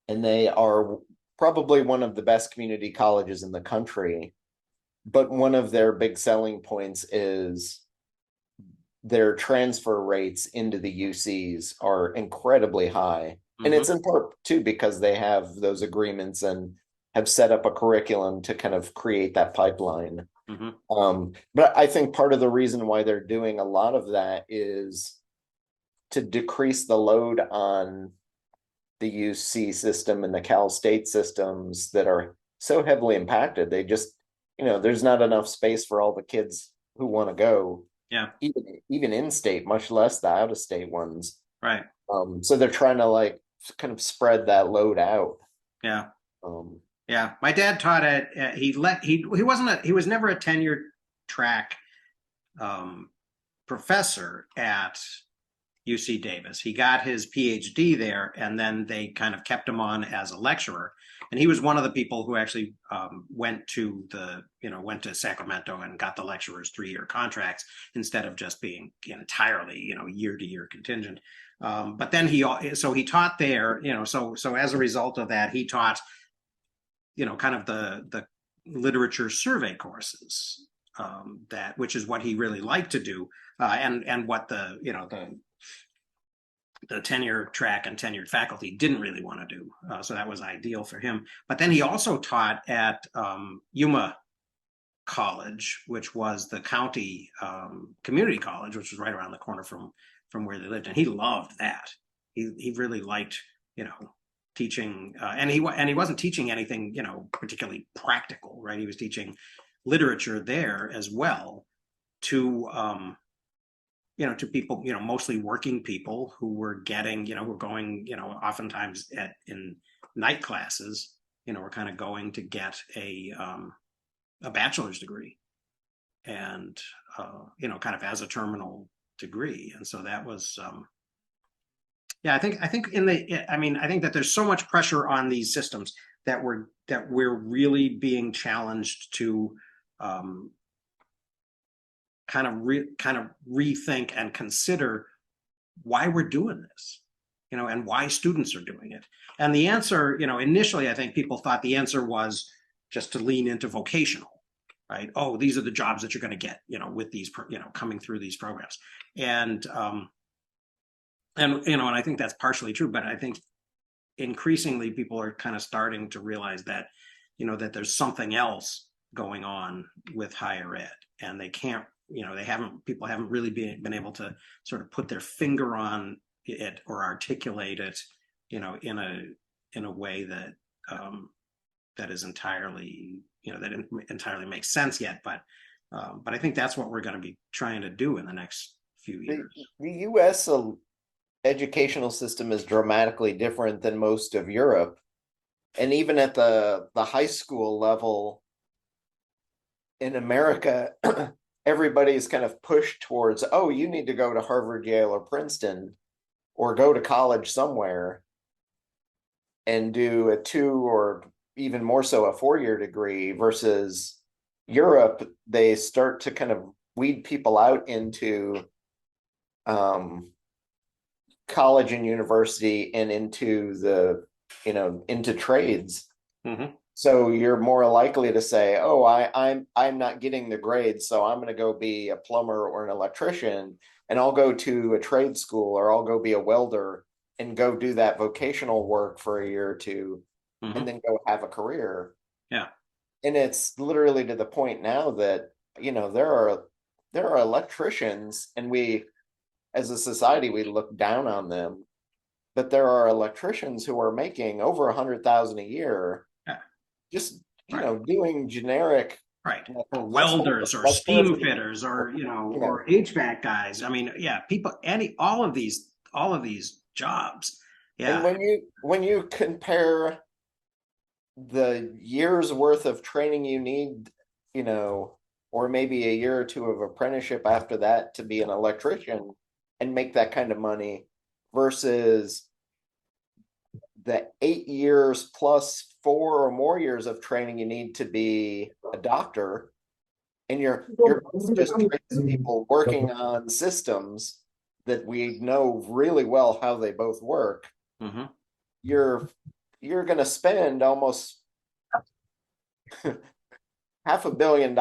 they are probably one of the best community colleges in the country. But one of their big selling points is their transfer rates into the UCs are incredibly high. Mm-hmm. And it's in part too because they have those agreements and have set up a curriculum to kind of create that pipeline. Mm-hmm. But I think part of the reason why they're doing a lot of that is to decrease the load on the UC system and the Cal State systems that are so heavily impacted. They just, there's not enough space for all the kids who want to go. Yeah. Even in state, much less the out of state ones. Right. So they're trying to kind of spread that load out. Yeah. Yeah, my dad taught at he was never a tenured track professor at UC Davis. He got his PhD there, and then they kind of kept him on as a lecturer. And he was one of the people who actually went to Sacramento and got the lecturers 3-year contracts instead of just being entirely year-to-year contingent. But then he taught there. So as a result of that, he taught kind of the literature survey courses that, which is what he really liked to do, and what the tenure track and tenured faculty didn't really want to do. So that was ideal for him. But then he also taught at Yuma College, which was the county community college, which was right around the corner from where they lived, and he loved that. He really liked, teaching, and he wasn't teaching anything, particularly practical, right? He was teaching literature there as well to to people, mostly working people who were getting, who were going, oftentimes in night classes, were kind of going to get a bachelor's degree, and kind of as a terminal degree. And so that was I think I think that there's so much pressure on these systems that we're really being challenged to kind of rethink and consider why we're doing this, and why students are doing it. And the answer, initially, I think people thought the answer was just to lean into vocational, right? Oh, these are the jobs that you're going to get, with these, coming through these programs. And I think that's partially true, but I think increasingly people are kind of starting to realize that, that there's something else going on with higher ed, and they can't, people haven't really been able to sort of put their finger on it or articulate it, in a way that that is entirely, that entirely makes sense yet. But I think that's what we're going to be trying to do in the next few years. The U.S. educational system is dramatically different than most of Europe, and even at the high school level in America, everybody's kind of pushed towards, oh, you need to go to Harvard, Yale, or Princeton, or go to college somewhere and do a 2 or even more so a 4-year degree, versus Europe, they start to kind of weed people out into college and university and into the, into trades. Mm-hmm. So you're more likely to say, oh, I'm not getting the grades, so I'm going to go be a plumber or an electrician, and I'll go to a trade school, or I'll go be a welder and go do that vocational work for a year or two, Mm-hmm. and then go have a career. Yeah. And it's literally to the point now that, there are electricians, and we, as a society, we look down on them, but there are electricians who are making over 100,000 a year. Yeah. Just, Right. Doing generic. Right. Or welders or steam fitters or, or HVAC guys. I mean, yeah, people, all of these jobs. Yeah. And when you compare the year's worth of training you need, or maybe a year or two of apprenticeship after that to be an electrician and make that kind of money, versus the 8 years plus 4 or more years of training you need to be a doctor, and you're just people working on systems that we know really well how they both work. Mm-hmm. You're going to spend almost $500 million,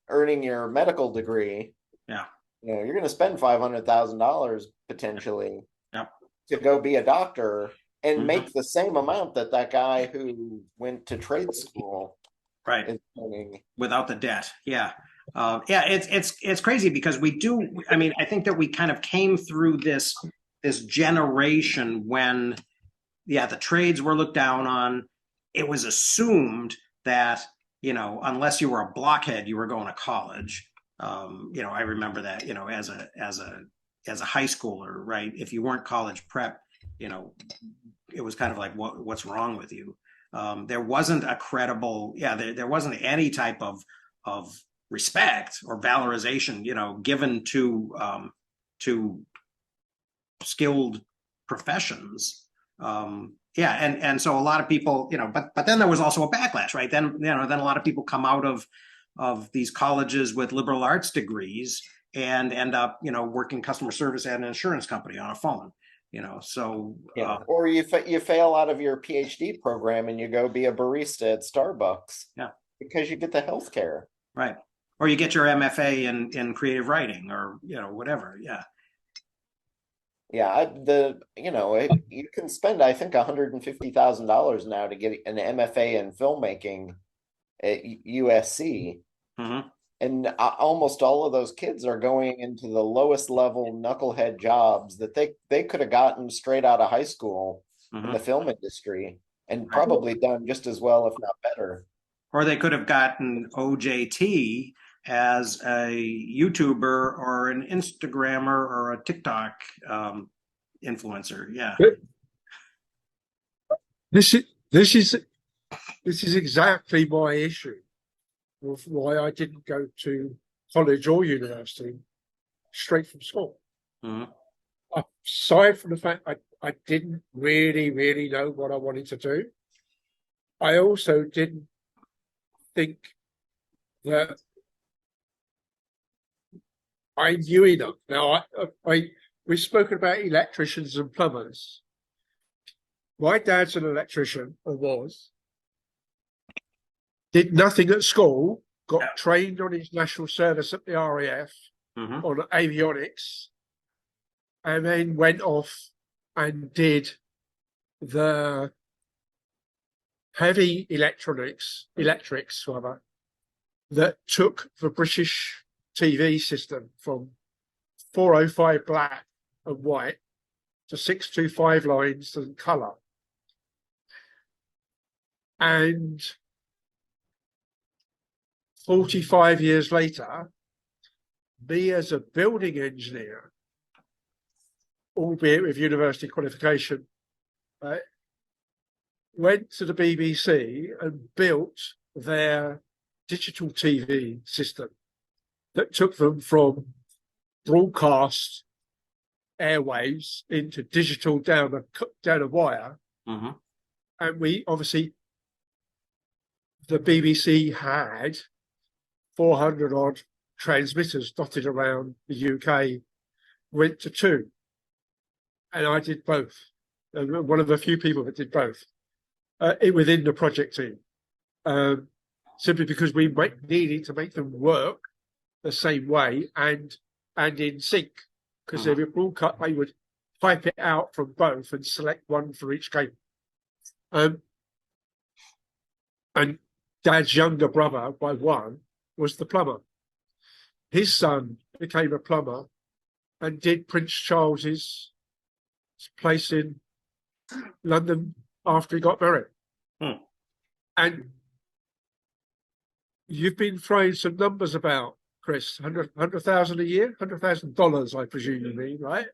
earning your medical degree. Yeah. You're going to spend $500,000 potentially. Yep. To go be a doctor and Mm-hmm. make the same amount that guy who went to trade school Right. is earning. Without the debt. Yeah. It's crazy because I think that we kind of came through this generation when, the trades were looked down on. It was assumed that, unless you were a blockhead, you were going to college. I remember that, as a high schooler, right? If you weren't college prep, it was kind of like, what's wrong with you? There wasn't a credible, there wasn't any type of respect or valorization, given to skilled professions. And so a lot of people, but then there was also a backlash, right? Then a lot of people come out of these colleges with liberal arts degrees and end up, working customer service at an insurance company on a phone, so. Or you fail out of your PhD program and you go be a barista at Starbucks. Yeah. Because you get the healthcare. Right. Or you get your MFA in creative writing or, whatever. Yeah. Yeah, you can spend, I think, $150,000 now to get an MFA in filmmaking at USC. Mm-hmm. And almost all of those kids are going into the lowest level knucklehead jobs that they could have gotten straight out of high school in the film industry and Right. probably done just as well, if not better. Or they could have gotten OJT as a YouTuber or an Instagrammer or a TikTok influencer. Yeah. This is exactly my issue of why I didn't go to college or university straight from school. Mm-hmm. Aside from the fact I didn't really know what I wanted to do, I also didn't think that I knew enough. Now, we've spoken about electricians and plumbers. My dad's an electrician, or was. Did nothing at school, got trained on his national service at the RAF Mm-hmm. on avionics, and then went off and did the heavy electrics rather, that took the British TV system from 405 black and white to 625 lines and colour. And 45 years later, me as a building engineer, albeit with university qualification, right, went to the BBC and built their digital TV system that took them from broadcast airwaves into digital down a wire. Mm-hmm. And we obviously, the BBC had 400 odd transmitters dotted around the UK, went to 2. And I did both. And one of the few people that did both within the project team. Simply because we needed to make them work the same way and in sync. Because they were broadcast, they would pipe it out from both and select one for each cable. And Dad's younger brother, by one, was the plumber. His son became a plumber and did Prince Charles's place in London after he got married. And you've been throwing some numbers about, Chris, 100,000 a year, $100,000, I presume you mean, right?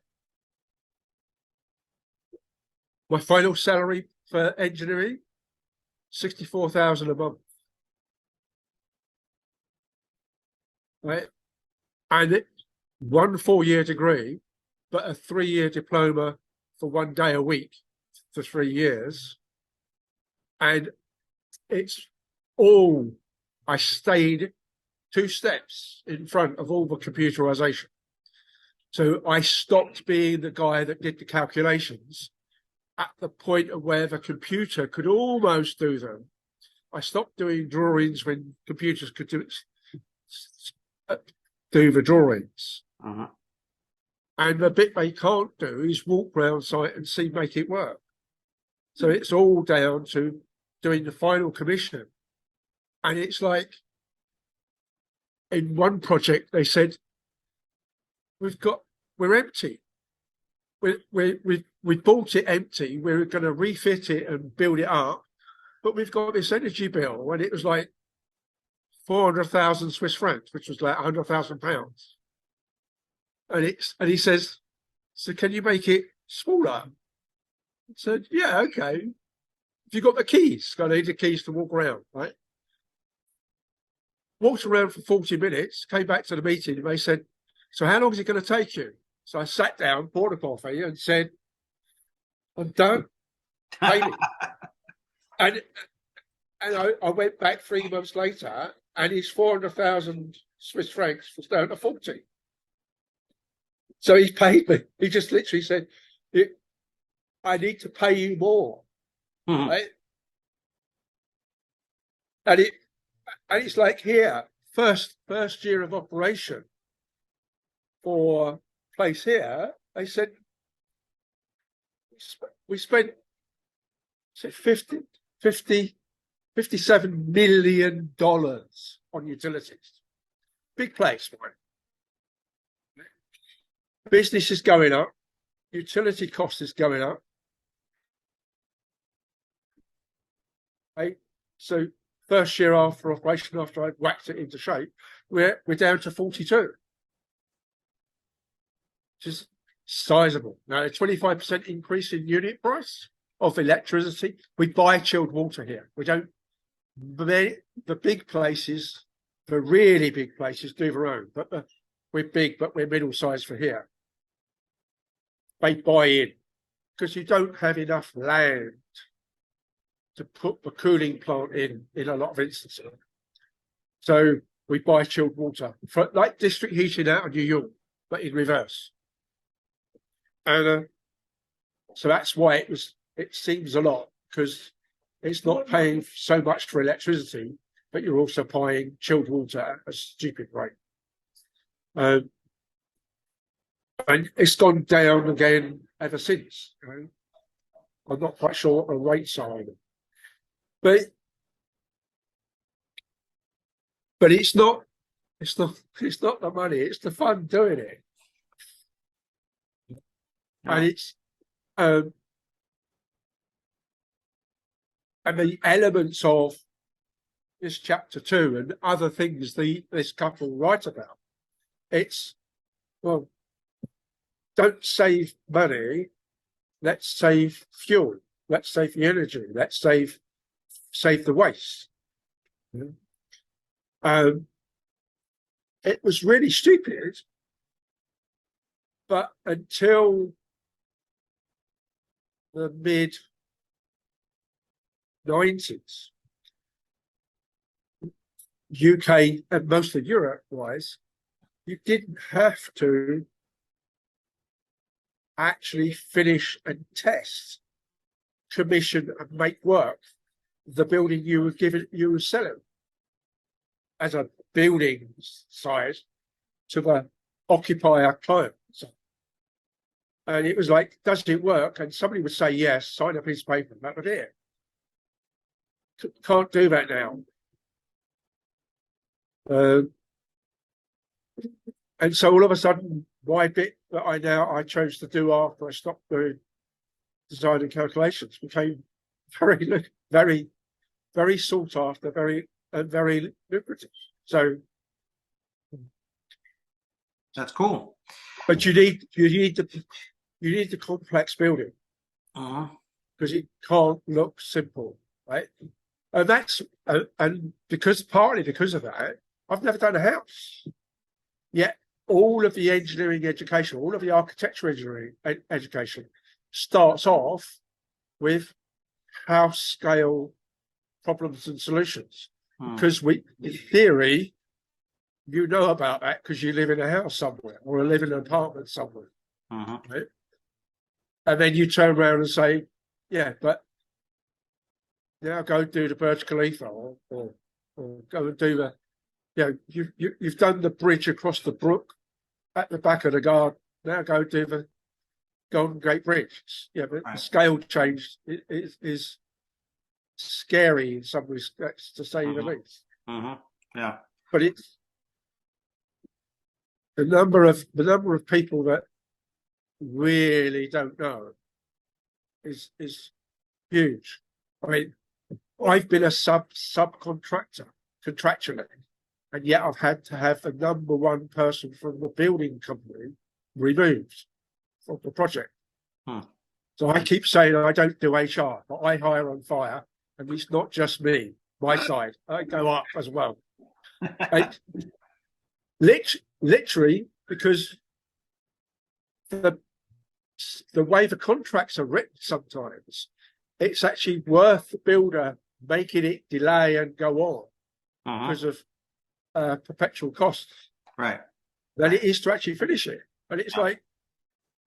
My final salary for engineering, 64,000 a month. Right? And one 4-year degree, but a 3-year diploma for 1 day a week for 3 years. And it's all, I stayed 2 steps in front of all the computerization. So I stopped being the guy that did the calculations at the point of where the computer could almost do them. I stopped doing drawings when computers could do the drawings. Uh-huh. And the bit they can't do is walk around site and make it work. So it's all down to doing the final commission. And it's like, in one project, they said, we're empty. We bought it empty. We're going to refit it and build it up. But we've got this energy bill, and it was like 400,000 Swiss francs, which was like 100,000 pounds. And he says, so can you make it smaller? I said, yeah, okay. If you got the keys, I need the keys to walk around, right? Walked around for 40 minutes, came back to the meeting, and they said, so how long is it going to take you? So I sat down, poured a coffee, and said, I'm done. Pay me. And I went back 3 months later, and his 400,000 Swiss francs was down to 40. So he paid me. He just literally said, I need to pay you more. Mm-hmm. Right? And it's like, here, first year of operation for place here, they said we spent said 57 million dollars on utilities. Big place, right? Business is going up, utility cost is going up. Right? So first year after operation, after I whacked it into shape, we're down to 42, which is sizable. Now a 25% increase in unit price of electricity. We buy chilled water here. We don't. The big places, the really big places, do their own. But we're big, but we're middle sized for here. They buy in because you don't have enough land to put the cooling plant in a lot of instances. So we buy chilled water for like district heating out of New York, but in reverse. And so that's why it seems a lot, because it's not paying so much for electricity, but you're also buying chilled water at a stupid rate. And it's gone down again ever since. You know? I'm not quite sure what the rates are, but it's not the money; it's the fun doing it, and it's and the elements of this chapter 2 and other things this couple write about. It's, well, don't save money, let's save fuel, let's save the energy, let's save the waste. It was really stupid, but until the mid-90s, UK and most of Europe wise, you didn't have to actually finish and test, commission and make work the building you were selling as a building size to the occupier client. And it was like, does it work? And somebody would say yes, sign a piece of paper, and that was it. Can't do that now. And so all of a sudden, my bit that I chose to do after I stopped doing design and calculations became very, very, very sought after, very lucrative. So That's cool. but you need the complex building because it can't look simple, right? And that's and partly because of that, I've never done a house. Yet all of the engineering education, all of the architecture engineering education starts off with house scale problems and solutions. Because in theory, you know about that because you live in a house somewhere or live in an apartment somewhere. Right? And then you turn around and say, yeah, but now go do the Burj Khalifa or go and do you've done the bridge across the brook at the back of the garden. Now go do the Golden Gate Bridge. Yeah, but the scale change is scary in some respects, to say the least. Yeah. But it's the number of people that really don't know is huge. I mean, I've been a subcontractor contractually, and yet I've had to have the number one person from the building company removed from the project. So I keep saying I don't do HR, but I hire on fire, and it's not just me, my side. I go up as well. Literally, because the way the contracts are written sometimes, it's actually worth the builder making it delay and go on because of perpetual costs. Right. Than it is to actually finish it. And it's like,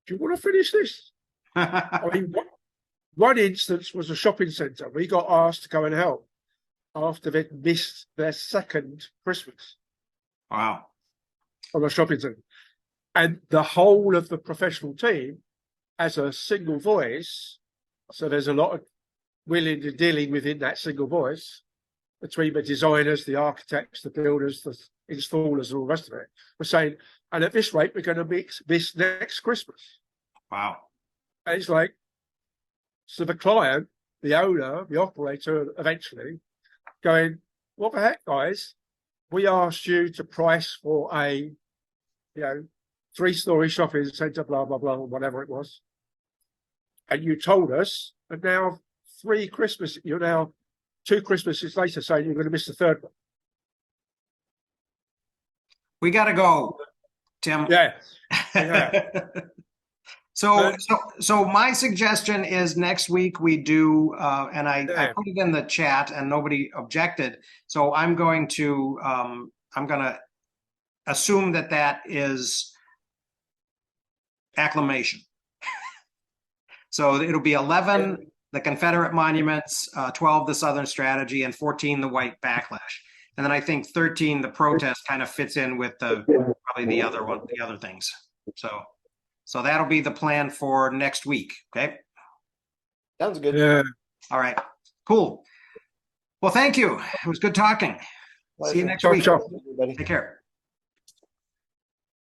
do you want to finish this? I mean, one instance was a shopping centre. We got asked to go and help after they'd missed their second Christmas. Wow. on a shopping centre. And the whole of the professional team has a single voice. So there's a lot of willing and dealing within that single voice between the designers, the architects, the builders, the installers, and all the rest of it. We're saying, and at this rate, we're going to mix this next Christmas. Wow. And it's like, so the client, the owner, the operator, eventually going, what the heck, guys? We asked you to price for a, 3-story shopping centre, blah, blah, blah, whatever it was. And you told us, and now you're now 2 Christmases later saying you're going to miss the third one. We got to go, Tim. Yeah. Yeah. So my suggestion is next week we do, and I put it in the chat and nobody objected. So I'm going to assume that is acclamation. So it'll be 11, the Confederate monuments, 12, the Southern strategy, and 14, the white backlash. And then I think 13, the protest kind of fits in with probably the other things. So that'll be the plan for next week. Okay. Sounds good. Yeah. All right. Cool. Well, thank you. It was good talking. See you next Ciao, week. ciao. Everybody. Take care.